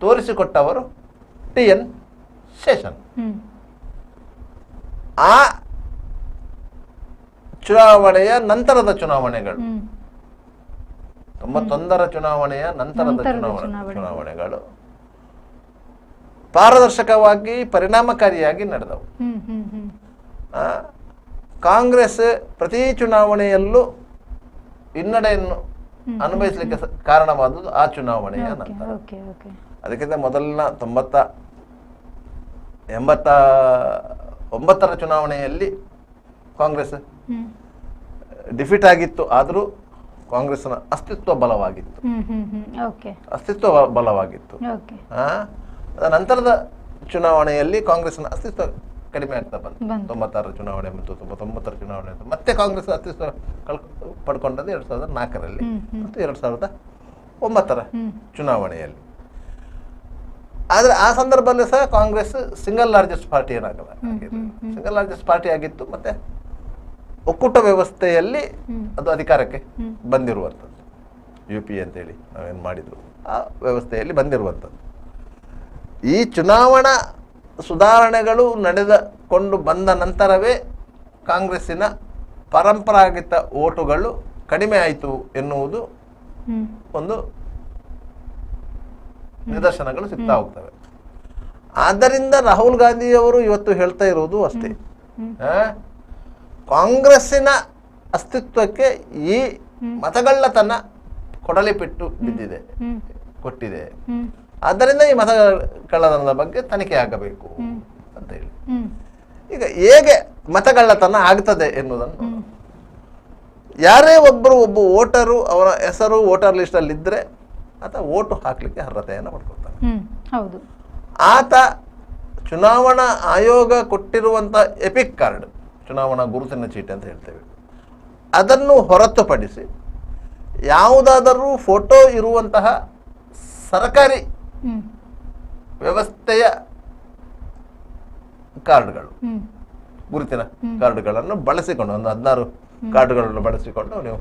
ತೋರಿಸಿಕೊಟ್ಟವರು TN ಶೇಷನ್. ಆ ಚುನಾವಣೆಯ ನಂತರದ ಚುನಾವಣೆಗಳು, 91ರ ಚುನಾವಣೆಯ ನಂತರದ ಚುನಾವಣೆಗಳು ಪಾರದರ್ಶಕವಾಗಿ ಪರಿಣಾಮಕಾರಿಯಾಗಿ ನಡೆದವು. ಕಾಂಗ್ರೆಸ್ ಪ್ರತಿ ಚುನಾವಣೆಯಲ್ಲೂ ಹಿನ್ನಡೆಯನ್ನು ಅನುಭವಿಸಲಿಕ್ಕೆ ಕಾರಣವಾದದ್ದು ಆ ಚುನಾವಣೆಯ ನಂತರ. ಅದಕ್ಕಿಂತ ಮೊದಲಿನ 89ರ ಚುನಾವಣೆಯಲ್ಲಿ ಕಾಂಗ್ರೆಸ್ ಡಿಫೀಟ್ ಆಗಿತ್ತು, ಆದರೂ ಕಾಂಗ್ರೆಸ್ನ ಅಸ್ತಿತ್ವ ಬಲವಾಗಿತ್ತು. ನಂತರದ ಚುನಾವಣೆಯಲ್ಲಿ ಕಾಂಗ್ರೆಸ್ನ ಅಸ್ತಿತ್ವ ಕಡಿಮೆ ಆಗ್ತಾ ಬಂತು. 96ರ ಚುನಾವಣೆ ಮತ್ತು 99ರ ಚುನಾವಣೆ ಮತ್ತೆ ಕಾಂಗ್ರೆಸ್ ಅಸ್ತಿತ್ವ ಪಡ್ಕೊಂಡದ್ದು 2004ರಲ್ಲಿ ಮತ್ತು 2009ರ ಚುನಾವಣೆಯಲ್ಲಿ. ಆದ್ರೆ ಆ ಸಂದರ್ಭದಲ್ಲಿ ಸಹ ಕಾಂಗ್ರೆಸ್ ಸಿಂಗಲ್ ಲಾರ್ಜೆಸ್ಟ್ ಪಾರ್ಟಿ ಏನಾಗಲ್ಲ, ಸಿಂಗಲ್ ಲಾರ್ಜೆಸ್ಟ್ ಪಾರ್ಟಿ ಆಗಿತ್ತು. ಮತ್ತೆ ಒಕ್ಕೂಟ ವ್ಯವಸ್ಥೆಯಲ್ಲಿ ಅದು ಅಧಿಕಾರಕ್ಕೆ ಬಂದಿರುವಂಥದ್ದು. UP ಅಂತೇಳಿ ನಾವೇನು ಮಾಡಿದ್ರು ಆ ವ್ಯವಸ್ಥೆಯಲ್ಲಿ ಬಂದಿರುವಂಥದ್ದು. ಈ ಚುನಾವಣಾ ಸುಧಾರಣೆಗಳು ನಡೆದುಕೊಂಡು ಬಂದ ನಂತರವೇ ಕಾಂಗ್ರೆಸ್ಸಿನ ಪರಂಪರಾಗತ ಓಟುಗಳು ಕಡಿಮೆ ಆಯಿತು ಎನ್ನುವುದು ಒಂದು ನಿದರ್ಶನಗಳು ಸಿಗ್ತಾ ಹೋಗ್ತವೆ. ಆದ್ದರಿಂದ ರಾಹುಲ್ ಗಾಂಧಿಯವರು ಇವತ್ತು ಹೇಳ್ತಾ ಇರೋದು ಅಷ್ಟೇ, ಕಾಂಗ್ರೆಸ್ಸಿನ ಅಸ್ತಿತ್ವಕ್ಕೆ ಈ ಮತಗಳ್ಳತನ ಕೊಡಲಿಪಿಟ್ಟು ಬಿದ್ದಿದೆ, ಕೊಟ್ಟಿದೆ. ಆದ್ದರಿಂದ ಈ ಮತಗಳ್ಳತನದ ಬಗ್ಗೆ ತನಿಖೆ ಆಗಬೇಕು ಅಂತ ಹೇಳಿ. ಈಗ ಹೇಗೆ ಮತಗಳ್ಳತನ ಆಗ್ತದೆ ಎನ್ನುವುದನ್ನು ಯಾರೇ ಒಬ್ಬ ವೋಟರು ಅವರ ಹೆಸರು ವೋಟರ್ ಲಿಸ್ಟ್ ಅಲ್ಲಿ ಇದ್ರೆ ಆತ ವೋಟು ಹಾಕ್ಲಿಕ್ಕೆ ಅರ್ಹತೆಯನ್ನು ಪಡ್ಕೊಳ್ತಾನೆ. ಹೌದು. ಆತ ಚುನಾವಣಾ ಆಯೋಗ ಕೊಟ್ಟಿರುವಂತಹ ಎಪಿಕ್ ಕಾರ್ಡ್, ಚುನಾವಣಾ ಗುರುತಿನ ಚೀಟಿ ಅಂತ ಹೇಳ್ತೇವೆ, ಅದನ್ನು ಹೊರತುಪಡಿಸಿ ಯಾವುದಾದರೂ ಫೋಟೋ ಇರುವಂತಹ ಸರ್ಕಾರಿ ವ್ಯವಸ್ಥೆಯ ಕಾರ್ಡ್ಗಳು, ಗುರುತಿನ ಕಾರ್ಡ್ಗಳನ್ನು ಬಳಸಿಕೊಂಡು, ಒಂದು 16 ಕಾರ್ಡ್ಗಳನ್ನು ಬಳಸಿಕೊಂಡು ನೀವು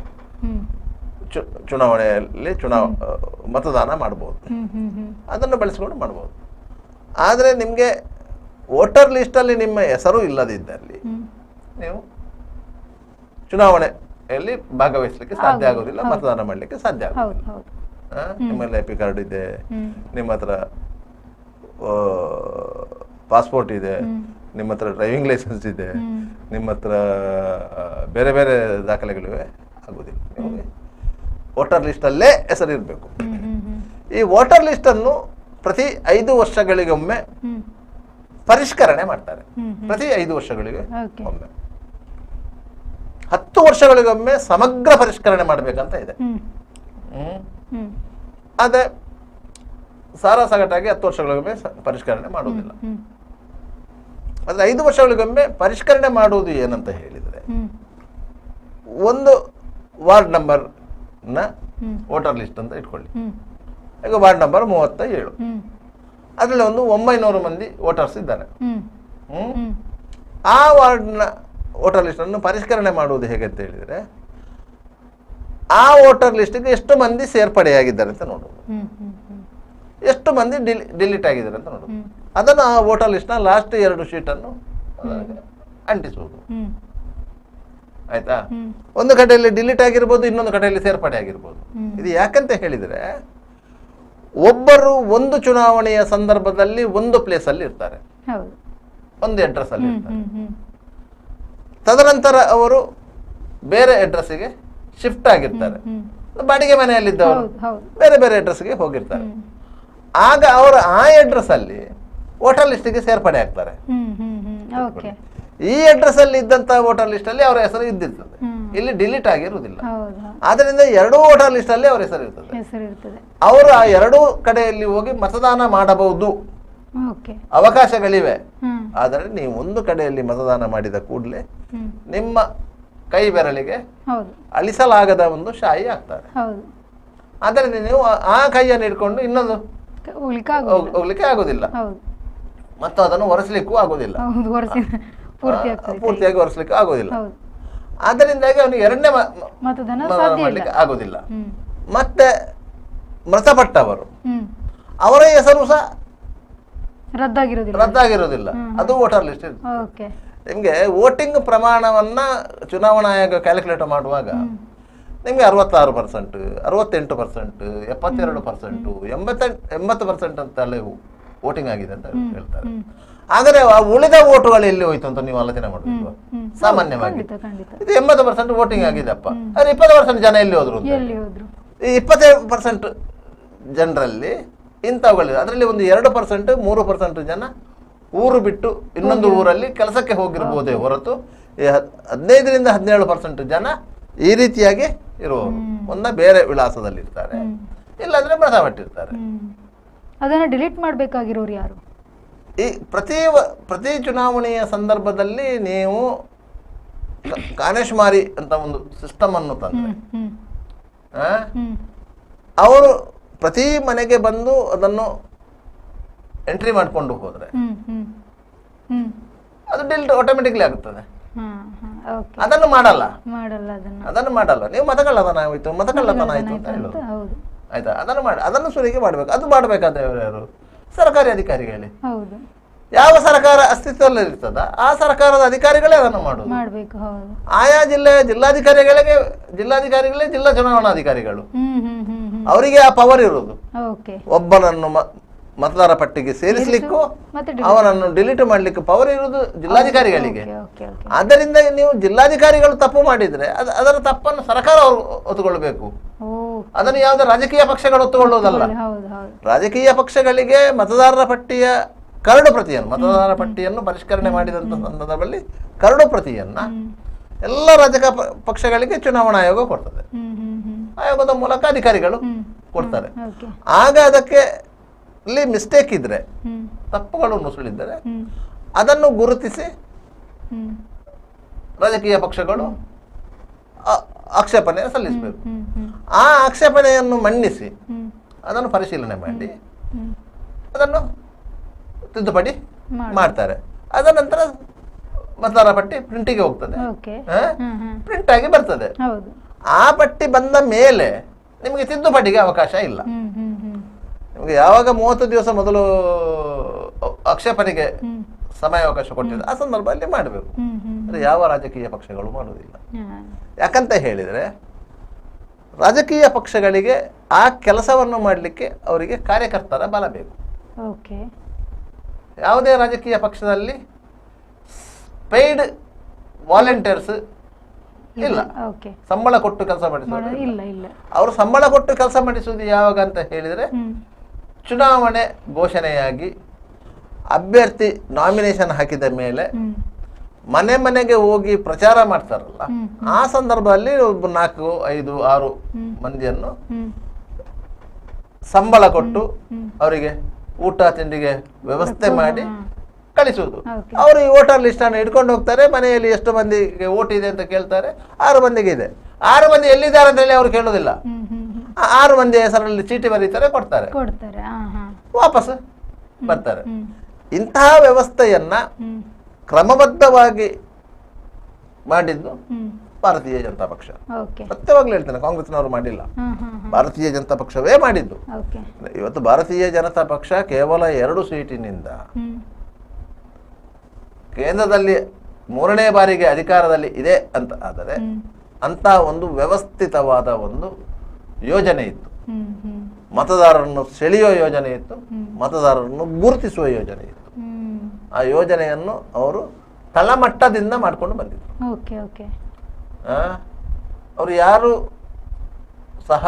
ಚುನಾವಣೆಯಲ್ಲಿ ಮತದಾನ ಮಾಡಬಹುದು. ಅದನ್ನು ಬಳಸಿಕೊಂಡು ಮಾಡಬಹುದು. ಆದರೆ ನಿಮಗೆ ವೋಟರ್ ಲಿಸ್ಟಲ್ಲಿ ನಿಮ್ಮ ಹೆಸರು ಇಲ್ಲದಿದ್ದಲ್ಲಿ ನೀವು ಚುನಾವಣೆಯಲ್ಲಿ ಭಾಗವಹಿಸಲಿಕ್ಕೆ ಸಾಧ್ಯ ಆಗೋದಿಲ್ಲ, ಮತದಾನ ಮಾಡಲಿಕ್ಕೆ ಸಾಧ್ಯ ಆಗೋದಿಲ್ಲ. ನಿಮ್ಮಲ್ಲಿ ಎಪಿ ಕಾರ್ಡ್ ಇದೆ, ನಿಮ್ಮ ಹತ್ರ ಪಾಸ್ಪೋರ್ಟ್ ಇದೆ, ನಿಮ್ಮ ಹತ್ರ ಡ್ರೈವಿಂಗ್ ಲೈಸೆನ್ಸ್ ಇದೆ, ನಿಮ್ಮ ಹತ್ರ ಬೇರೆ ಬೇರೆ ದಾಖಲೆಗಳಿವೆ, ಆಗೋದಿಲ್ಲ. ನಿಮಗೆ ವೋಟರ್ ಲಿಸ್ಟಲ್ಲೇ ಹೆಸರಿರಬೇಕು. ಈ ವೋಟರ್ ಲಿಸ್ಟನ್ನು ಪ್ರತಿ 5 ವರ್ಷಗಳಿಗೊಮ್ಮೆ ಪರಿಷ್ಕರಣೆ ಮಾಡ್ತಾರೆ. ಪ್ರತಿ 5 ವರ್ಷಗಳಿಗೆ ಒಮ್ಮೆ, 10 ವರ್ಷಗಳಿಗೊಮ್ಮೆ ಸಮಗ್ರ ಪರಿಷ್ಕರಣೆ ಮಾಡಬೇಕಂತ ಇದೆ. ಅದೇ ಸಾರಾಸಗಟಾಗಿ 10 ವರ್ಷಗಳಿಗೊಮ್ಮೆ ಪರಿಷ್ಕರಣೆ ಮಾಡುವುದಿಲ್ಲ. ಆದ್ರೆ 5 ವರ್ಷಗಳಿಗೊಮ್ಮೆ ಪರಿಷ್ಕರಣೆ ಮಾಡುವುದು ಏನಂತ ಹೇಳಿದರೆ, ಒಂದು ವಾರ್ಡ್ ನಂಬರ್ ನ ವೋಟರ್ ಲಿಸ್ಟ್ ಅಂತ ಇಟ್ಕೊಳ್ಳಿ. ಈಗ ವಾರ್ಡ್ ನಂಬರ್ 37, ಅದರಲ್ಲಿ ಒಂದು 900 ಮಂದಿ ವೋಟರ್ಸ್ ಇದ್ದಾರೆ. ಆ ವಾರ್ಡ್ನ ವೋಟರ್ ಲಿಸ್ಟ್ ಅನ್ನು ಪರಿಷ್ಕರಣೆ ಮಾಡುವುದು ಹೇಗೆ ಅಂತ ಹೇಳಿದರೆ, ಆ ವೋಟರ್ ಲಿಸ್ಟ್ಗೆ ಎಷ್ಟು ಮಂದಿ ಸೇರ್ಪಡೆಯಾಗಿದ್ದಾರೆ ಅಂತ ನೋಡುವುದು, ಎಷ್ಟು ಮಂದಿ ಡಿಲೀಟ್ ಆಗಿದ್ದಾರೆ ಅಂತ ನೋಡುವುದು. ಅದನ್ನು ಆ ವೋಟರ್ ಲಿಸ್ಟ್ನ ಲಾಸ್ಟ್ 2 ಶೀಟನ್ನು ಅಂಟಿಸುವುದು. ಆಯ್ತಾ? ಒಂದು ಕಡೆಯಲ್ಲಿ ಡಿಲೀಟ್ ಆಗಿರ್ಬೋದು, ಇನ್ನೊಂದು ಕಡೆಯಲ್ಲಿ ಸೇರ್ಪಡೆ ಆಗಿರ್ಬೋದು. ಇದು ಯಾಕಂತ ಹೇಳಿದರೆ, ಒಬ್ಬರು ಒಂದು ಚುನಾವಣೆಯ ಸಂದರ್ಭದಲ್ಲಿ ಒಂದು ಪ್ಲೇಸ್ ಅಲ್ಲಿ ಇರ್ತಾರೆ, ಒಂದು ಅಡ್ರೆಸ್ ಅಲ್ಲಿ ಇರ್ತಾರೆ. ತದನಂತರ ಅವರು ಬೇರೆ ಅಡ್ರೆಸ್ಗೆ ಶಿಫ್ಟ್ ಆಗಿರ್ತಾರೆ. ಬಾಡಿಗೆ ಮನೆಯಲ್ಲಿದ್ದವರು ಬೇರೆ ಬೇರೆ ಅಡ್ರೆಸ್ಗೆ ಹೋಗಿರ್ತಾರೆ. ಆಗ ಅವರು ಆ ಅಡ್ರೆಸ್ ಅಲ್ಲಿ ವೋಟರ್ ಲಿಸ್ಟ್ಗೆ ಸೇರ್ಪಡೆ ಆಗ್ತಾರೆ. ಈ ಅಡ್ರೆಸ್ ಅಲ್ಲಿ ಇದ್ದಂತಹ ವೋಟರ್ ಲಿಸ್ಟ್ ಅಲ್ಲಿ ಅವರ ಹೆಸರು ಇದ್ದಿರ್ತದೆ, ಇಲ್ಲಿ ಡಿಲೀಟ್ ಆಗಿರುವುದಿಲ್ಲ. ಆದ್ರಿಂದ 2 ವೋಟರ್ ಲಿಸ್ಟ್ ಅಲ್ಲಿ ಅವರ ಹೆಸರು ಇರ್ತದೆ. ಅವರು ಆ 2 ಕಡೆಯಲ್ಲಿ ಹೋಗಿ ಮತದಾನ ಮಾಡಬಹುದು, ಅವಕಾಶಗಳಿವೆ. ಆದರೆ ನೀವು ಒಂದು ಕಡೆಯಲ್ಲಿ ಮತದಾನ ಮಾಡಿದ ಕೂಡಲೇ ನಿಮ್ಮ ಕೈ ಬೆರಳಿಗೆ ಅಳಿಸಲಾಗದ ಒಂದು ಶಾಯಿ ಆಗ್ತಾರೆ. ಆದ್ದರಿಂದ ನೀವು ಆ ಕೈಯನ್ನು ಇಟ್ಕೊಂಡು ಇನ್ನೊಂದು ಹೋಗ್ಲಿಕ್ಕೆ ಆಗುದಿಲ್ಲ, ಮತ್ತು ಅದನ್ನು ಒರೆಸ್ಲಿಕ್ಕೂ ಆಗುದಿಲ್ಲ, ಪೂರ್ತಿಯಾಗಿ ಒರೆಸ್ಲಿಕ್ಕೆ ಆಗುದಿಲ್ಲ. ಆದ್ದರಿಂದಾಗಿ ಅವನಿಗೆ 2ನೇ ಮತದಾನ ಮಾಡ್ಲಿಕ್ಕೆ ಆಗುದಿಲ್ಲ. ಮತ್ತೆ ಮೃತಪಟ್ಟವರು, ಅವರ ಹೆಸರು ಸಹ ರದ್ದಾಗಿರೋದಿಲ್ಲ, ಅದು ವೋಟರ್ ಲಿಸ್ಟ್. ನಿಮ್ಗೆ ವೋಟಿಂಗ್ ಪ್ರಮಾಣವನ್ನ ಚುನಾವಣಾ ಆಯೋಗ ಕ್ಯಾಲ್ಕುಲೇಟ್ ಮಾಡುವಾಗ ನಿಮ್ಗೆ 66%, 68%, 72%, 80% ಅಂತೆಲ್ಲ ವೋಟಿಂಗ್ ಆಗಿದೆ ಅಂತ ಹೇಳ್ತಾರೆ. ಆದರೆ ಉಳಿದ ವೋಟುಗಳು ಎಲ್ಲಿ ಹೋಯ್ತು ಅಂತ ನೀವು ಆಲೋಚನೆ ಮಾಡಬೇಕು. ಸಾಮಾನ್ಯವಾಗಿ ಇದು 80% ವೋಟಿಂಗ್ ಆಗಿದೆಪ್ಪ, ಆದ್ರೆ 20% ಜನ ಎಲ್ಲಿ ಹೋದ್ರು? ಈ 20% ಜನರಲ್ಲಿ ಇಂಥವುಗಳಿದೆ. ಅದರಲ್ಲಿ ಒಂದು 2%, 3% ಜನ ಊರು ಬಿಟ್ಟು ಇನ್ನೊಂದು ಊರಲ್ಲಿ ಕೆಲಸಕ್ಕೆ ಹೋಗಿರ್ಬೋದೇ ಹೊರತು 15ರಿಂದ 17% ಜನ ಈ ರೀತಿಯಾಗಿ ಇರುವವರು ಒಂದ ಬೇರೆ ವಿಳಾಸದಲ್ಲಿ ಇರ್ತಾರೆ, ಇಲ್ಲಾಂದ್ರೆ ಮೃತಪಟ್ಟಿರ್ತಾರೆ. ಅದನ್ನ ಡಿಲೀಟ್ ಮಾಡಬೇಕಾಗಿರೋರು ಯಾರು? ಈ ಪ್ರತಿ ಚುನಾವಣೆಯ ಸಂದರ್ಭದಲ್ಲಿ ನೀವು ಕಾನೇಶ್ಮಾರಿ ಅಂತ ಒಂದು ಸಿಸ್ಟಮ್ ಅನ್ನು ತಂದ್ರೆ, ಅವರು ಪ್ರತಿ ಮನೆಗೆ ಬಂದು ಅದನ್ನು ಎಂಟ್ರಿ ಮಾಡಿಕೊಂಡು ಹೋದ್ರೆ ಅದು ಡಿಲೀಟ್ ಆಟೋಮೆಟಿಕ್ಲಿ ಆಗುತ್ತದೆ. ಓಕೆ. ಅದನ್ನು ಮಾಡಲ್ಲ. ಅದನ್ನ ಅದನ್ನು ಮಾಡಲ್ಲ. ನೀವು ಮತಕಳ್ಳತನ ಆಯ್ತು, ಮತಕಳ್ಳತನ ಆಯ್ತು ಅಂತ ಹೇಳೋದು. ಹೌದು ಆಯ್ತಾ? ಅದನ್ನು ಸುಲಿಗೆ ಮಾಡ್ಬೇಕು. ಅದು ಮಾಡಬೇಕಾದವರು ಯಾರು? ಸರ್ಕಾರಿ ಅಧಿಕಾರಿಗಳೇ. ಹೌದು ಯಾವ ಸರ್ಕಾರ ಅಸ್ತಿತ್ವದಲ್ಲಿ ಇರ್ತದ ಆ ಸರ್ಕಾರದ ಅಧಿಕಾರಿಗಳೇ ಅದನ್ನು ಮಾಡುದು. ಮಾಡ್ಬೇಕು. ಹೌದು. ಆಯಾ ಜಿಲ್ಲಾಧಿಕಾರಿಗಳೇ ಜಿಲ್ಲಾ ಚುನಾವಣಾಧಿಕಾರಿಗಳು. ಅವರಿಗೆ ಆ ಪವರ್ ಇರುವುದು. ಓಕೆ. ಒಬ್ಬನನ್ನು ಮತದಾರ ಪಟ್ಟಿಗೆ ಸೇರಿಸಲಿಕ್ಕೂ ಅವನನ್ನು ಡಿಲೀಟ್ ಮಾಡ್ಲಿಕ್ಕೆ ಪವರ್ ಇರುವುದು ಜಿಲ್ಲಾಧಿಕಾರಿಗಳಿಗೆ. ಆದ್ದರಿಂದ ನೀವು ಜಿಲ್ಲಾಧಿಕಾರಿಗಳು ತಪ್ಪು ಮಾಡಿದ್ರೆ ಅದರ ತಪ್ಪನ್ನು ಸರ್ಕಾರ ಹೊತ್ತುಕೊಳ್ಬೇಕು. ಅದನ್ನು ಯಾವುದೇ ರಾಜಕೀಯ ಪಕ್ಷಗಳು ಹೊತ್ತುಕೊಳ್ಳುವುದಲ್ಲ. ರಾಜಕೀಯ ಪಕ್ಷಗಳಿಗೆ ಮತದಾರರ ಪಟ್ಟಿಯ ಕರಡು ಪ್ರತಿಯನ್ನು, ಮತದಾರರ ಪಟ್ಟಿಯನ್ನು ಪರಿಷ್ಕರಣೆ ಮಾಡಿದಂತ ಸಂದರ್ಭದಲ್ಲಿ ಕರಡು ಪ್ರತಿಯನ್ನ ಎಲ್ಲ ರಾಜಕೀಯ ಪಕ್ಷಗಳಿಗೆ ಚುನಾವಣಾ ಆಯೋಗ ಕೊಡ್ತದೆ. ಆಯೋಗದ ಮೂಲಕ ಅಧಿಕಾರಿಗಳು ಕೊಡ್ತಾರೆ. ಆಗ ಅದಕ್ಕೆ ಮಿಸ್ಟೇಕ್ ಇದ್ರೆ, ತಪ್ಪುಗಳು ನುಸುಳಿದ್ದರೆ ಅದನ್ನು ಗುರುತಿಸಿ ರಾಜಕೀಯ ಪಕ್ಷಗಳು ಆಕ್ಷೇಪಣೆ ಸಲ್ಲಿಸಬೇಕು. ಆ ಆಕ್ಷೇಪಣೆಯನ್ನು ಮನ್ನಿಸಿ ಅದನ್ನು ಪರಿಶೀಲನೆ ಮಾಡಿ ಅದನ್ನು ತಿದ್ದುಪಡಿ ಮಾಡ್ತಾರೆ. ಅದ ನಂತರ ಮತದಾರ ಪಟ್ಟಿ ಪ್ರಿಂಟಿಗೆ ಹೋಗ್ತದೆ, ಪ್ರಿಂಟ್ ಆಗಿ ಬರ್ತದೆ. ಆ ಪಟ್ಟಿ ಬಂದ ಮೇಲೆ ನಿಮಗೆ ತಿದ್ದುಪಡಿಗೆ ಅವಕಾಶ ಇಲ್ಲ. ನಿಮಗೆ ಯಾವಾಗ 30 ದಿವಸ ಮೊದಲು ಆಕ್ಷೇಪಣೆಗೆ ಸಮಯಾವಕಾಶ ಕೊಟ್ಟಿದೆ ಆ ಸಂದರ್ಭದಲ್ಲಿ ಮಾಡಬೇಕು. ಯಾವ ರಾಜಕೀಯ ಪಕ್ಷಗಳು ಮಾಡುವುದಿಲ್ಲ. ಯಾಕಂತ ಹೇಳಿದ್ರೆ ರಾಜಕೀಯ ಪಕ್ಷಗಳಿಗೆ ಆ ಕೆಲಸವನ್ನು ಮಾಡಲಿಕ್ಕೆ ಅವರಿಗೆ ಕಾರ್ಯಕರ್ತರ ಬಲ ಬೇಕು. ಯಾವುದೇ ರಾಜಕೀಯ ಪಕ್ಷದಲ್ಲಿ ಪೇಯ್ಡ್ ವಾಲಂಟಿಯರ್ಸ್ ಇಲ್ಲ. ಸಂಬಳ ಕೊಟ್ಟು ಕೆಲಸ ಮಾಡಿಸುವುದು. ಅವರು ಸಂಬಳ ಕೊಟ್ಟು ಕೆಲಸ ಮಾಡಿಸುವುದು ಯಾವಾಗ ಅಂತ ಹೇಳಿದ್ರೆ ಚುನಾವಣೆ ಘೋಷಣೆಯಾಗಿ ಅಭ್ಯರ್ಥಿ ನಾಮಿನೇಷನ್ ಹಾಕಿದ ಮೇಲೆ ಮನೆ ಮನೆಗೆ ಹೋಗಿ ಪ್ರಚಾರ ಮಾಡ್ತಾರಲ್ಲ, ಆ ಸಂದರ್ಭದಲ್ಲಿ 4, 5, 6 ಮಂದಿಯನ್ನು ಸಂಬಳ ಕೊಟ್ಟು ಅವರಿಗೆ ಊಟ ತಿಂಡಿಗೆ ವ್ಯವಸ್ಥೆ ಮಾಡಿ ಕಳಿಸುವುದು. ಅವರು ಈ ವೋಟರ್ ಲಿಸ್ಟ್ ಅನ್ನು ಇಟ್ಕೊಂಡು ಹೋಗ್ತಾರೆ. ಮನೆಯಲ್ಲಿ ಎಷ್ಟು ಮಂದಿಗೆ ವೋಟ್ ಇದೆ ಅಂತ ಕೇಳ್ತಾರೆ. 6 ಮಂದಿಗೆ ಇದೆ. 6 ಮಂದಿ ಎಲ್ಲಿದ್ದಾರೆ ಅಂತ ಹೇಳಿ ಅವ್ರು ಕೇಳೋದಿಲ್ಲ. 6 ಮಂದಿ ಹೆಸರಲ್ಲಿ ಚೀಟಿ ಬರೀತಾರೆ, ಕೊಡ್ತಾರೆ, ವಾಪಸ್ ಬರ್ತಾರೆ. ಇಂತಹ ವ್ಯವಸ್ಥೆಯನ್ನ ಕ್ರಮಬದ್ಧವಾಗಿ ಮಾಡಿದ್ದು ಭಾರತೀಯ ಜನತಾ ಪಕ್ಷ. ಸತ್ಯವಾಗ್ಲೂ ಹೇಳ್ತೇನೆ, ಕಾಂಗ್ರೆಸ್ನವರು ಮಾಡಿಲ್ಲ, ಭಾರತೀಯ ಜನತಾ ಪಕ್ಷವೇ ಮಾಡಿದ್ದು. ಇವತ್ತು ಭಾರತೀಯ ಜನತಾ ಪಕ್ಷ ಕೇವಲ 2 ಸೀಟಿನಿಂದ ಕೇಂದ್ರದಲ್ಲಿ 3ನೇ ಬಾರಿಗೆ ಅಧಿಕಾರದಲ್ಲಿ ಇದೆ ಅಂತ ಆದರೆ ಅಂತ ಒಂದು ವ್ಯವಸ್ಥಿತವಾದ ಒಂದು ಯೋಜನೆ ಇತ್ತು. ಮತದಾರರನ್ನು ಸೆಳೆಯುವ ಯೋಜನೆ ಇತ್ತು, ಮತದಾರರನ್ನು ಗುರುತಿಸುವ ಯೋಜನೆ ಇತ್ತು. ಆ ಯೋಜನೆಯನ್ನು ಅವರು ತಳಮಟ್ಟದಿಂದ ಮಾಡ್ಕೊಂಡು ಬಂದಿದ್ರು. ಅವರು ಯಾರು ಸಹ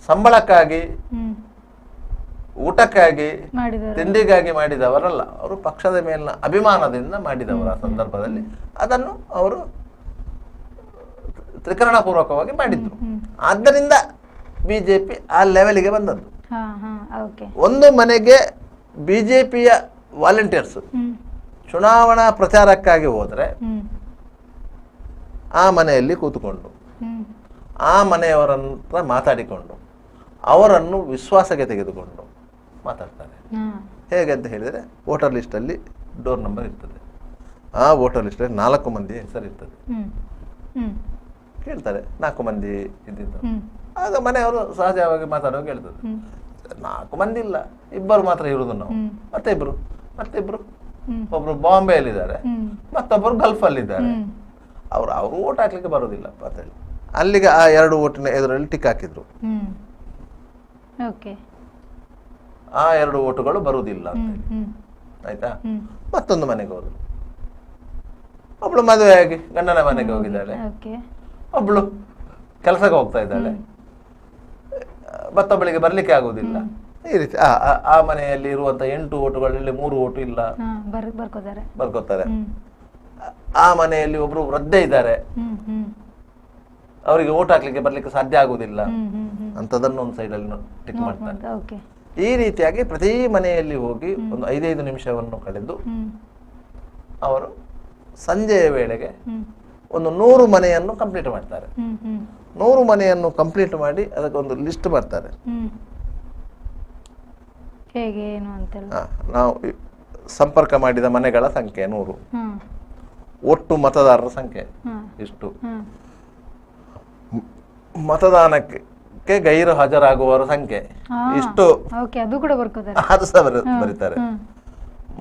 ಸಂಬಳಕ್ಕಾಗಿ, ಊಟಕ್ಕಾಗಿ, ತಿಂಡಿಗಾಗಿ ಮಾಡಿದವರಲ್ಲ. ಅವರು ಪಕ್ಷದ ಮೇಲಿನ ಅಭಿಮಾನದಿಂದ ಮಾಡಿದವರ ಸಂದರ್ಭದಲ್ಲಿ ಅದನ್ನು ಅವರು ತ್ರಿಕರಣಪೂರ್ವಕವಾಗಿ ಮಾಡಿದ್ರು. ಆದ್ದರಿಂದ ಬಿಜೆಪಿ ಆ ಲೆವೆಲ್ಗೆ ಬಂದದ್ದು. ಒಂದು ಮನೆಗೆ ಬಿಜೆಪಿಯ ವಾಲಂಟಿಯರ್ಸ್ ಚುನಾವಣಾ ಪ್ರಚಾರಕ್ಕಾಗಿ ಹೋದ್ರೆ ಆ ಮನೆಯಲ್ಲಿ ಕೂತ್ಕೊಂಡು ಆ ಮನೆಯವರನ್ನ ಮಾತಾಡಿಕೊಂಡು ಅವರನ್ನು ವಿಶ್ವಾಸಕ್ಕೆ ತೆಗೆದುಕೊಂಡು ಮಾತಾಡ್ತಾರೆ. ಹೇಗೆ ಅಂತ ಹೇಳಿದರೆ ವೋಟರ್ ಲಿಸ್ಟಲ್ಲಿ ಡೋರ್ ನಂಬರ್ ಇರ್ತದೆ. ಆ ವೋಟರ್ ಲಿಸ್ಟಲ್ಲಿ 4 ಮಂದಿ ಹೆಸರು ಇರ್ತದೆ. ಕೇಳ್ತಾರೆ 4 ಮಂದಿ ಇದ್ದಿದ್ದು. ಆಗ ಮನೆಯವರು ಸಹಜವಾಗಿ ಮಾತಾಡುವಾಗ ಹೇಳ್ತದೆ 4 ಮಂದಿ ಇಲ್ಲ, 2 ಮಾತ್ರ ಇರುವುದು ನಾವು, ಮತ್ತಿಬ್ರು ಒಬ್ರು ಬಾಂಬೆಯಲ್ಲಿದ್ದಾರೆ, ಮತ್ತೊಬ್ಬರು ಗಲ್ಫಲ್ಲಿದ್ದಾರೆ. ಅವರು ಓಟ್ ಹಾಕ್ಲಿಕ್ಕೆ ಬರೋದಿಲ್ಲ ಅಂತ ಹೇಳಿ ಅಲ್ಲಿಗೆ ಆ 2 ಓಟಿನ ಎದುರಲ್ಲಿ ಟಿಕ್ ಹಾಕಿದ್ರು. ಆ 2 ಓಟುಗಳು ಬರುವುದಿಲ್ಲ ಅಂತ ಹೇಳಿ ಆಯ್ತಾ. ಮತ್ತೊಂದು ಮನೆಗೆ ಹೋದ್ರು. ಒಬ್ಳು ಮದುವೆಯಾಗಿ ಗಂಡನ ಮನೆಗೆ ಹೋಗಿದ್ದಾಳೆ, ಒಬ್ಳು ಕೆಲಸಕ್ಕೆ ಹೋಗ್ತಾ ಇದ್ದಾಳೆ, ಮತ್ತೊಬ್ಬಳಿಗೆ ಬರ್ಲಿಕ್ಕೆ ಆಗುದಿಲ್ಲ. ಈ ರೀತಿ ಆ ಮನೆಯಲ್ಲಿ ಇರುವಂತ 8 ಓಟುಗಳಲ್ಲಿ 3 ಓಟು ಇಲ್ಲ, ಬರ್ಕೋತಾರೆ. ಆ ಮನೆಯಲ್ಲಿ ಒಬ್ರು ವೃದ್ಧೆ ಇದ್ದಾರೆ, ಅವರಿಗೆ ಓಟ್ ಹಾಕ್ಲಿಕ್ಕೆ ಬರ್ಲಿಕ್ಕೆ ಸಾಧ್ಯ ಆಗುದಿಲ್ಲ ಅಂತದನ್ನು ಒಂದು ಸೈಡ್ ಅಲ್ಲಿ ಟಿಕ್ ಮಾಡ್ತಾರೆ. ಈ ರೀತಿಯಾಗಿ ಪ್ರತಿ ಮನೆಯಲ್ಲಿ ಹೋಗಿ ಒಂದು 5 ನಿಮಿಷವನ್ನು ಕಳೆದು ಅವರು ಸಂಜೆಯ ವೇಳೆಗೆ ಒಂದು 100 ಮನೆಯನ್ನು ಕಂಪ್ಲೀಟ್ ಮಾಡ್ತಾರೆ. 100 ಮನೆಯನ್ನು ಕಂಪ್ಲೀಟ್ ಮಾಡಿ ಅದಕ್ಕೆ ಒಂದು ಲಿಸ್ಟ್ ಬರ್ತಾರೆ. ನಾವು ಸಂಪರ್ಕ ಮಾಡಿದ ಮನೆಗಳ ಸಂಖ್ಯೆ 100, ಒಟ್ಟು ಮತದಾರರ ಸಂಖ್ಯೆ ಹ್ಮ್. ಇಷ್ಟು. ಹ್ಮ್. ಮತದಾನಕ್ಕೆ ಗೈರು ಹಾಜರಾಗುವವರ ಸಂಖ್ಯೆ ಹಾ. ಇಷ್ಟು. ಓಕೆ, ಅದು ಕೂಡ ಬರ್ಕೋತಾರೆ. ಅದು ಸಹ ಬರೀತಾರೆ. ಹ್ಮ್.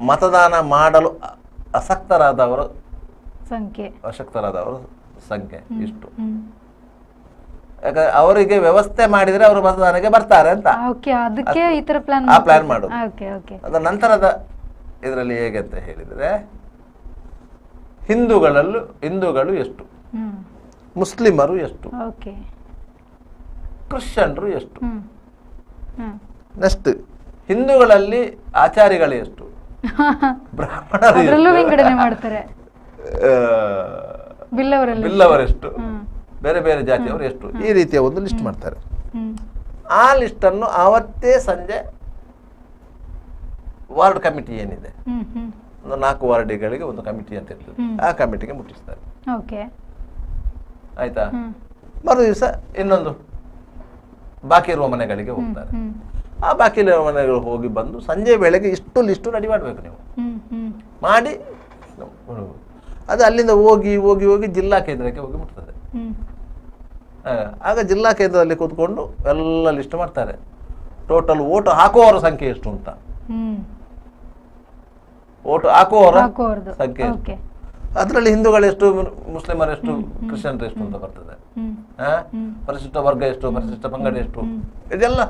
ಮತದಾನ ಮಾಡಲು ಅಸಕ್ತರಾದವರ ಸಂಖ್ಯೆ. ಸಂಖ್ಯೆ ಇಷ್ಟು. ಹ್ಮ್. ಯಾಕಂದ್ರೆ ಅವರಿಗೆ ವ್ಯವಸ್ಥೆ ಮಾಡಿದ್ರೆ ಅವರು ಮತದಾನಕ್ಕೆ ಬರ್ತಾರೆ ಅಂತ ಓಕೆ, ಅದಕ್ಕೆ ಈ ತರ ಪ್ಲಾನ್ ಆ ಪ್ಲಾನ್ ಮಾಡೋದು. Okay okay. ಅದರ ನಂತರದ ಇದರಲ್ಲಿ ಹೇಗೆ ಅಂತ ಹೇಳಿದರೆ, ಹಿಂದೂಗಳು ಎಷ್ಟು, ಹ್ಮ್. ಮುಸ್ಲಿಮರು ಎಷ್ಟು, ಓಕೆ. ಕ್ರಿಶ್ಚಿಯನ್ರು ಎಷ್ಟು, ಹ್ಮ್. ಹ್ಮ್. ನೆಕ್ಸ್ಟ್ ಹಿಂದೂಗಳಲ್ಲಿ ಆಚಾರಿಗಳು ಎಷ್ಟು, ಬ್ರಾಹ್ಮಣರು ಅದ್ರಲ್ಲೂ ಎಷ್ಟು, ವಿಂಗಡಣೆ ಮಾಡ್ತಾರೆ. ಬಿಲ್ಲವರೆಷ್ಟು, ಹ್ಮ್. ಬೇರೆ ಬೇರೆ ಜಾತಿಯವರು ಎಷ್ಟು, ಈ ರೀತಿಯ ಒಂದು ಲಿಸ್ಟ್ ಮಾಡ್ತಾರೆ. ಹ್ಮ್. ಆ ಲಿಸ್ಟನ್ನು ಆವತ್ತೇ ಸಂಜೆ ವಾರ್ಡ್ ಕಮಿಟಿ ಏನಿದೆ, ಹ್ಮ್. ಹ್ಮ್. ಒಂದು 4 ವಾರ್ಡ್ಗಳಿಗೆ ಒಂದು ಕಮಿಟಿ ಅಂತ ಇರ್ತದೆ, ಆ ಕಮಿಟಿಗೆ ಮುಟ್ಟಿಸ್ತಾರೆ. ಓಕೆ. ಆಯ್ತಾ? ಹ್ಮ್. ಮರು ದಿವಸ ಇನ್ನೊಂದು ಬಾಕಿ ಇರುವ ಮನೆಗಳಿಗೆ ಹೋಗ್ತಾರೆ. ಹ್ಮ್. ಆ ಬಾಕಿ ಇರುವ ಮನೆಗಳು ಹೋಗಿ ಬಂದು ಸಂಜೆ ವೇಳೆಗೆ ಇಷ್ಟು ಲಿಸ್ಟು ರೆಡಿ ಮಾಡಬೇಕು ನೀವು. ಹ್ಮ್. ಹ್ಮ್. ಮಾಡಿ ಅದು ಅಲ್ಲಿಂದ ಹೋಗಿ ಹೋಗಿ ಹೋಗಿ ಜಿಲ್ಲಾ ಕೇಂದ್ರಕ್ಕೆ ಹೋಗಿ ಮುಟ್ತದೆ. ಹ್ಮ್. ಆಗ ಜಿಲ್ಲಾ ಕೇಂದ್ರದಲ್ಲಿ ಕೂತ್ಕೊಂಡು ಎಲ್ಲ ಲಿಸ್ಟ್ ಮಾಡ್ತಾರೆ. ಟೋಟಲ್ ಓಟು ಹಾಕುವವರ ಸಂಖ್ಯೆ ಎಷ್ಟು ಅಂತ. ಹ್ಮ್. ಓಟು ಹಾಕುವವರ ಹಾಕುವವರದು. ಸಂಖ್ಯೆ ಎಷ್ಟು, ಓಕೆ. ಅದರಲ್ಲಿ ಹಿಂದೂಗಳೆಷ್ಟು, ಮುಸ್ಲಿಮರೆಷ್ಟು, ಕ್ರಿಶ್ಚಿಯನ್ರು ಎಷ್ಟು ಅಂತ ಬರ್ತದೆ. ಹ್ಮ್. ಪರಿಶಿಷ್ಟ ವರ್ಗ ಎಷ್ಟು, ಪರಿಶಿಷ್ಟ ಪಂಗಡ ಎಷ್ಟು, ಇದೆಲ್ಲ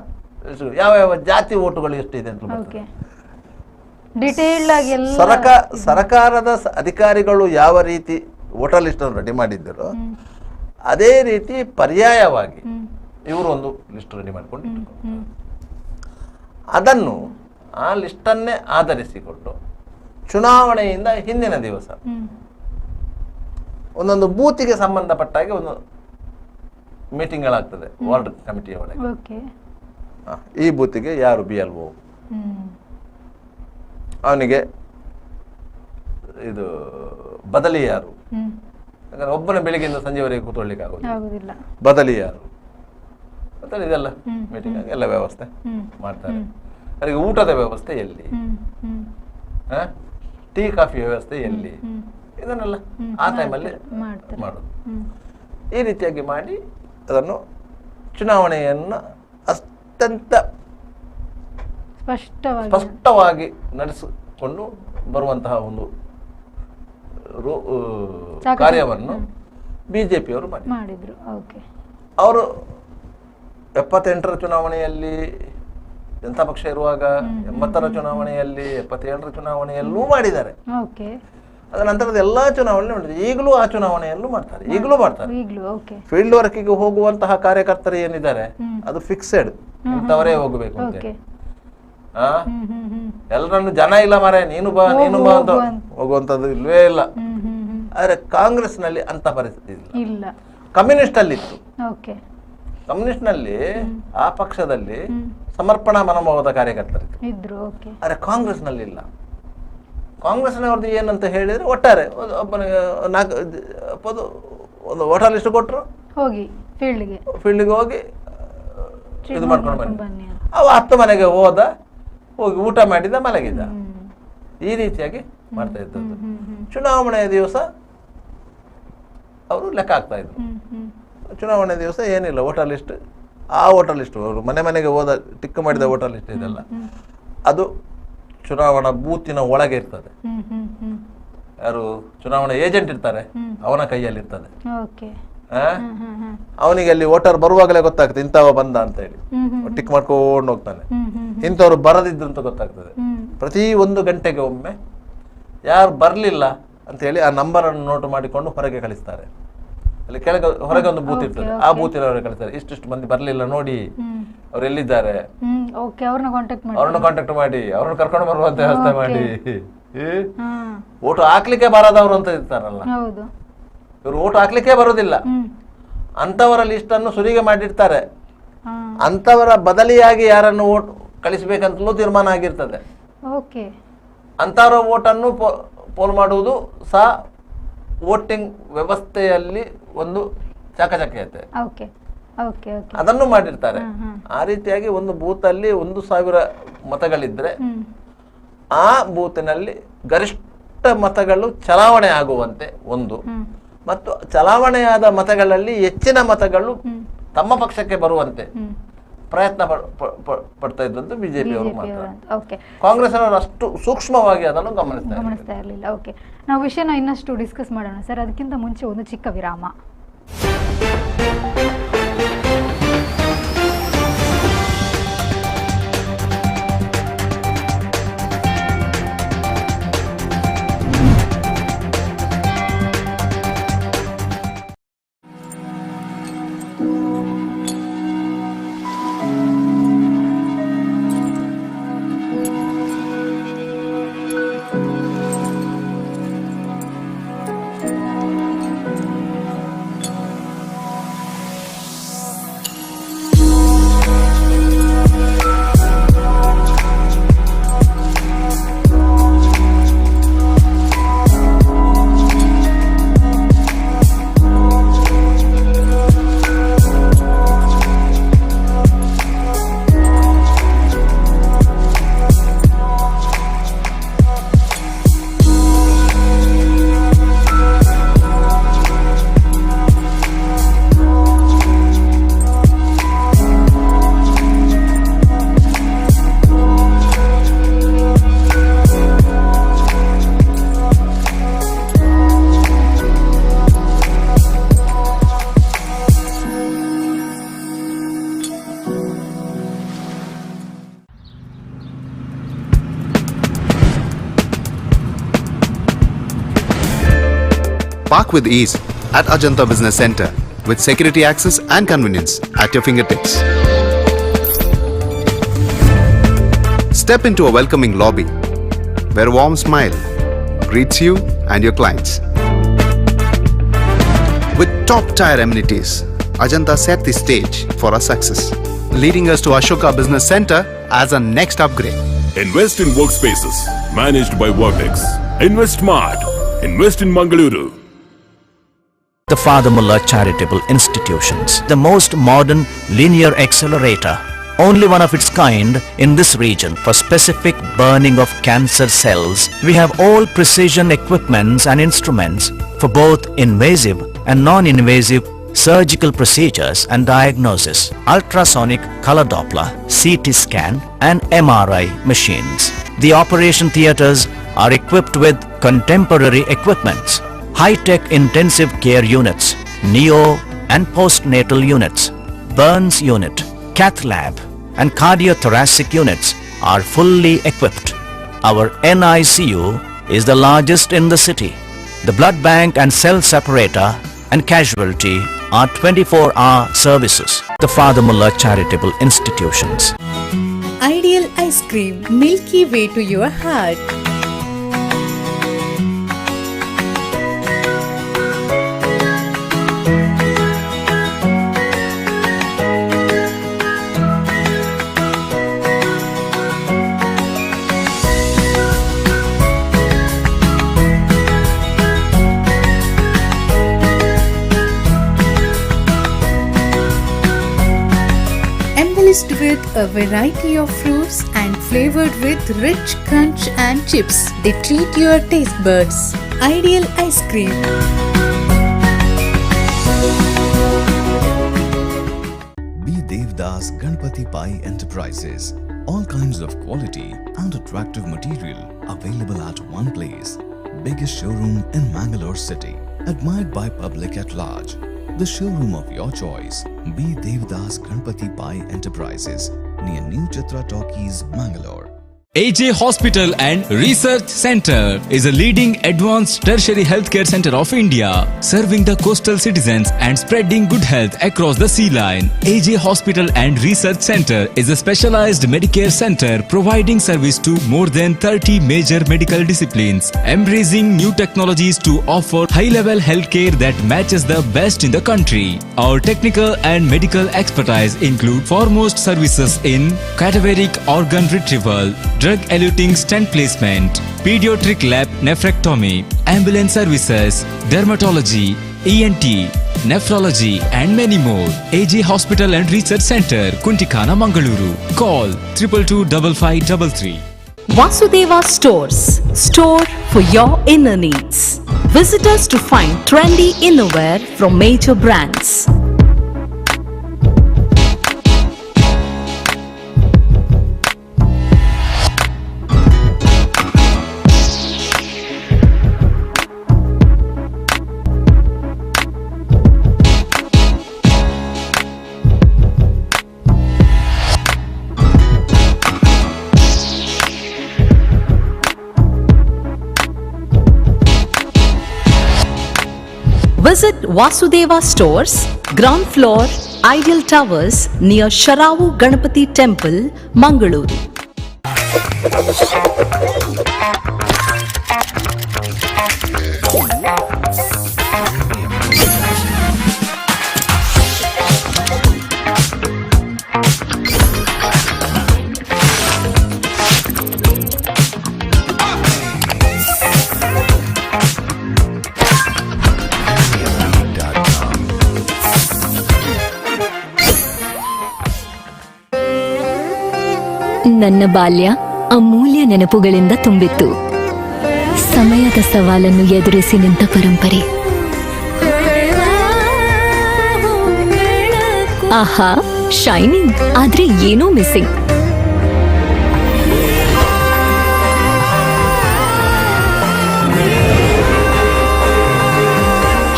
ಯಾವ ಯಾವ ಜಾತಿ ಓಟುಗಳು ಎಷ್ಟು ಇದೆ ಅಂತ ಬರ್ತದೆ. ಓಕೆ. ಡಿಟೇಲ್ಡ್ ಆಗಿ ಎಲ್ಲ ಸರ್ಕಾರದ ಅಧಿಕಾರಿಗಳು ಯಾವ ರೀತಿ ವೋಟರ್ ಲಿಸ್ಟ್ ಅನ್ನು ರೆಡಿ ಮಾಡಿದ್ದರೋ ಅದೇ ರೀತಿ ಪರ್ಯಾಯವಾಗಿ ಇವರು ಒಂದು ಲಿಸ್ಟ್ ರೆಡಿ ಮಾಡಿಕೊಂಡು ಅದನ್ನು ಆ ಲಿಸ್ಟನ್ನೇ ಆಧರಿಸಿಕೊಂಡು ಚುನಾವಣೆಯಿಂದ ಹಿಂದಿನ ದಿವಸ ಒಂದೊಂದು ಬೂತಿಗೆ ಸಂಬಂಧಪಟ್ಟಾಗಿ ಒಂದು ಮೀಟಿಂಗ್ಗಳಾಗ್ತದೆ ವಾರ್ಡ್ ಕಮಿಟಿಯ ಒಳಗೆ. ಓಕೆ. ಈ ಬೂತಿಗೆ ಯಾರು BLO, ಅವನಿಗೆ ಇದು ಬದಲಿ ಯಾರು, ಯಾಕಂದ್ರೆ ಒಬ್ಬನ ಬೆಳಿಗ್ಗೆಯಿಂದ ಸಂಜೆವರೆಗೆ ಕೂತ್ಕೊಳ್ಳಿಕ್ಕೆ ಆಗೋದಿಲ್ಲ, ಬದಲಿ ಯಾರು ಮತ್ತೆ ಇದೆಲ್ಲ ಮೀಟಿಂಗ್ ಆಗಿ ಎಲ್ಲ ವ್ಯವಸ್ಥೆ ಮಾಡ್ತಾರೆ. ಅವರಿಗೆ ಊಟದ ವ್ಯವಸ್ಥೆ ಎಲ್ಲಿ, ಟೀ ಕಾಫಿ ವ್ಯವಸ್ಥೆ ಎಲ್ಲಿ, ಇದನ್ನೆಲ್ಲ ಆ ಟೈಮಲ್ಲಿ ಮಾಡೋದು. ಈ ರೀತಿಯಾಗಿ ಮಾಡಿ ಅದನ್ನು ಚುನಾವಣೆಯನ್ನು ಅತ್ಯಂತ ಸ್ಪಷ್ಟವಾಗಿ ನಡೆಸಿಕೊಂಡು ಬರುವಂತಹ ಒಂದು ಕಾರ್ಯವನ್ನು ಬಿಜೆಪಿಯವರು ಮಾಡಿದ್ರು. ಅವರು 78ರ ಚುನಾವಣೆಯಲ್ಲಿ ಜನತಾ ಪಕ್ಷ ಇರುವಾಗ, 80ರ ಚುನಾವಣೆಯಲ್ಲಿ, 77ರ ಚುನಾವಣೆಯಲ್ಲೂ ಮಾಡಿದ್ದಾರೆ. ಅದರ ನಂತರದ ಎಲ್ಲಾ ಚುನಾವಣೆ ಮಾಡಿದ್ದಾರೆ. ಈಗಲೂ ಆ ಚುನಾವಣೆಯಲ್ಲೂ ಮಾಡ್ತಾರೆ, ಈಗಲೂ ಮಾಡ್ತಾರೆ. ಫೀಲ್ಡ್ ವರ್ಕಿಗೆ ಹೋಗುವಂತಹ ಕಾರ್ಯಕರ್ತರು ಏನಿದ್ದಾರೆ ಅದು ಫಿಕ್ಸೆಡ್, ಇಂಥವರೇ ಹೋಗಬೇಕು ಅಂತ. ಎಲ್ಲರನ್ನು ಜನ ಇಲ್ಲ ಮಾರೆ ನೀನು ಬಾ ಅಂತ ಹೋಗುವಂತದ್ದು ಇಲ್ವೇ ಇಲ್ಲ. ಆದ್ರೆ ಕಾಂಗ್ರೆಸ್ ನಲ್ಲಿ ಅಂತ ಪರಿಸ್ಥಿತಿ ಇಲ್ಲ. ಕಮ್ಯುನಿಸ್ಟ್ ಅಲ್ಲಿ ಇತ್ತು. ಕಮ್ಯುನಿಸ್ಟ್ ನಲ್ಲಿ ಆ ಪಕ್ಷದಲ್ಲಿ ಸಮರ್ಪಣಾ ಮನೋಭಾವದ ಕಾರ್ಯಕರ್ತರಿದ್ರು. ಆದ್ರೆ ಕಾಂಗ್ರೆಸ್ ನಲ್ಲಿ ಇಲ್ಲ. ಕಾಂಗ್ರೆಸ್ನವ್ರದ್ದು ಏನಂತ ಹೇಳಿದ್ರೆ ಒಟ್ಟಾರೆ ಒಬ್ಬನಿಗೆ 4 ಒಂದು ವೋಟರ್ ಲಿಸ್ಟ್ ಕೊಟ್ಟರು, ಫೀಲ್ಡ್ಗೆ ಹೋಗಿ ಇದು ಮಾಡ್ಕೊಂಡು ಬನ್ನಿ. ಅವ 10 ಮನೆಗೆ ಹೋದ, ಹೋಗಿ ಊಟ ಮಾಡಿದ, ಮಲಗಿದ. ಈ ರೀತಿಯಾಗಿ ಮಾಡ್ತಾ ಇದ್ದದ್ದು. ಚುನಾವಣೆಯ ದಿವಸ ಅವರು ಲೆಕ್ಕ ಆಗ್ತಾ ಇದ್ರು. ಚುನಾವಣೆ ದಿವಸ ಏನಿಲ್ಲ, ವೋಟರ್ ಲಿಸ್ಟ್, ಆ ವೋಟರ್ ಲಿಸ್ಟ್ ಅವರು ಮನೆಗೆ ಹೋದ ಟಿಕ್ ಮಾಡಿದ ವೋಟರ್ ಲಿಸ್ಟ್ ಇದೆಲ್ಲ ಅದು ಚುನಾವಣಾ ಬೂತಿನ ಒಳಗೆ ಇರ್ತದೆ. ಯಾರು ಚುನಾವಣಾ ಏಜೆಂಟ್ ಇರ್ತಾರೆ ಅವನ ಕೈಯಲ್ಲಿ ಇರ್ತದೆ. ಅವನಿಗೆ ಅಲ್ಲಿ ವೋಟರ್ ಬರುವಾಗಲೇ ಗೊತ್ತಾಗ್ತದೆ ಇಂಥವ ಬಂದ ಅಂತ ಹೇಳಿ, ಟಿಕ್ ಮಾಡ್ಕೊಂಡು ಹೋಗ್ತಾನೆ. ಇಂಥವ್ರು ಬರದಿದ್ರು ಅಂತ ಗೊತ್ತಾಗ್ತದೆ. ಪ್ರತಿ 1 ಗಂಟೆಗೆ ಒಮ್ಮೆ ಯಾರು ಬರಲಿಲ್ಲ ಅಂತ ಹೇಳಿ ಆ ನಂಬರ್ ಅನ್ನು ನೋಟ್ ಮಾಡಿಕೊಂಡು ಹೊರಗೆ ಕಳಿಸ್ತಾರೆ. ಅಲ್ಲಿ ಹೊರಗೆ ಒಂದು ಬೂತ್ ಇರ್ತದೆ, ಆ ಬೂತಿನವರಿಗೆ ಕಳಿಸ್ತಾರೆ. ಇಷ್ಟಿಷ್ಟು ಮಂದಿ ಬರಲಿಲ್ಲ ನೋಡಿ, ಅವ್ರು ಎಲ್ಲಿದ್ದಾರೆ, ಅವ್ರನ್ನ ಕಾಂಟ್ಯಾಕ್ಟ್ ಮಾಡಿ ಅವ್ರನ್ನ ಕರ್ಕೊಂಡು ಬರುವಂತ ವ್ಯವಸ್ಥೆ ಮಾಡಿ. ಓಟು ಹಾಕ್ಲಿಕ್ಕೆ ಬರದವ್ರು ಅಂತ ಇರ್ತಾರಲ್ಲ, ಇವ್ರು ಓಟು ಹಾಕ್ಲಿಕ್ಕೆ ಬರೋದಿಲ್ಲ, ಅಂತವರ ಲಿಸ್ಟ್ ಅನ್ನು ಸುಲಿಗೆ ಮಾಡಿರ್ತಾರೆ. ಅಂತವರ ಬದಲಿಯಾಗಿ ಯಾರನ್ನು ಓಟ್ ಕಳಿಸ್ಬೇಕಂತಲೂ ತೀರ್ಮಾನ ಆಗಿರ್ತದೆ. ಅಂತವರ ಓಟನ್ನು ಪೋಲ್ ಮಾಡುವುದು ಸಹ ವೋಟಿಂಗ್ ವ್ಯವಸ್ಥೆಯಲ್ಲಿ ಒಂದು ಚಾಕಚಕ್ಯತೆ, ಅದನ್ನು ಮಾಡಿರ್ತಾರೆ. ಆ ರೀತಿಯಾಗಿ ಒಂದು ಬೂತ್ ಅಲ್ಲಿ 1000 ಮತಗಳಿದ್ರೆ ಆ ಬೂತಿನಲ್ಲಿ ಗರಿಷ್ಠ ಮತಗಳು ಚಲಾವಣೆ ಆಗುವಂತೆ ಒಂದು, ಮತ್ತು ಚಲಾವಣೆಯಾದ ಮತಗಳಲ್ಲಿ ಹೆಚ್ಚಿನ ಮತಗಳು ತಮ್ಮ ಪಕ್ಷಕ್ಕೆ ಬರುವಂತೆ ಪ್ರಯತ್ನ ಪಡ್ತಾ ಇದ್ದಂತ ಬಿಜೆಪಿಯವರು ಮಾತ್ರ. ಕಾಂಗ್ರೆಸ್ ಅವರು ಅಷ್ಟು ಸೂಕ್ಷ್ಮವಾಗಿ ಅದನ್ನು ಗಮನಿಸ್ತಾ ಇರಲಿಲ್ಲ. ಓಕೆ, ನಾವು ವಿಷಯನ ಇನ್ನಷ್ಟು ಡಿಸ್ಕಸ್ ಮಾಡೋಣ ಸರ್. ಅದಕ್ಕಿಂತ ಮುಂಚೆ ಒಂದು ಚಿಕ್ಕ ವಿರಾಮ. Park with ease at Ajanta Business Center with security access and convenience at your fingertips. Step into a welcoming lobby where a warm smile greets you and your clients. With top-tier amenities, Ajanta set the stage for our success, leading us to Ashoka Business Center as our next upgrade. Invest in workspaces managed by Vertex. Invest smart. Invest in Mangaluru. The Father Mullah Charitable Institutions, the most modern linear accelerator, only one of its kind in this region for specific burning of cancer cells. We have all precision equipments and instruments for both invasive and non-invasive surgical procedures and diagnosis, ultrasonic color Doppler, CT scan and MRI machines. The operation theaters are equipped with contemporary equipments, high-tech intensive care units, neo and postnatal units, burns unit, cath lab and cardiothoracic units are fully equipped. Our NICU is the largest in the city. The blood bank and cell separator and casualty are 24-hour services. The Father Mullah Charitable Institutions. Ideal ice cream, milky way to your heart. Embellished with a variety of fruits and flavored with rich crunch and chips, they treat your taste buds. Ideal ice cream. B. Devdas Ganpati Pai Enterprises. All kinds of quality and attractive material available at one place. Biggest showroom in Mangalore city. Admired by public at large. The showroom of your choice. B. Devdas Ganpati Pai Enterprises near New Chitra Talkies, Mangalore. AJ Hospital and Research Center is a leading advanced tertiary healthcare center of India, serving the coastal citizens and spreading good health across the sea line. AJ Hospital and Research Center is a specialized Medicare center providing service to more than 30 major medical disciplines, embracing new technologies to offer high-level healthcare that matches the best in the country. Our technical and medical expertise include foremost services in cadaveric organ retrieval, drug-eluting stent placement, pediatric lab nephrectomy, ambulance services, dermatology, ENT, nephrology and many more. AJ Hospital and Research Center, Kuntikana, Mangaluru. Call 222553. Vasudeva Stores, store for your inner needs. Visit us to find trendy innerwear from major brands. Visit Vasudeva Stores, ground floor, Ideal Towers near Sharavu Ganapati Temple, Mangaluru. ನನ್ನ ಬಾಲ್ಯ ಅಮೂಲ್ಯ ನೆನಪುಗಳಿಂದ ತುಂಬಿತ್ತು. ಸಮಯದ ಸವಾಲನ್ನು ಎದುರಿಸಿ ನಿಂತ ಪರಂಪರೆ. ಆಹಾ, shining, ಆದ್ರೆ ಏನೋ ಮಿಸ್ಸಿಂಗ್.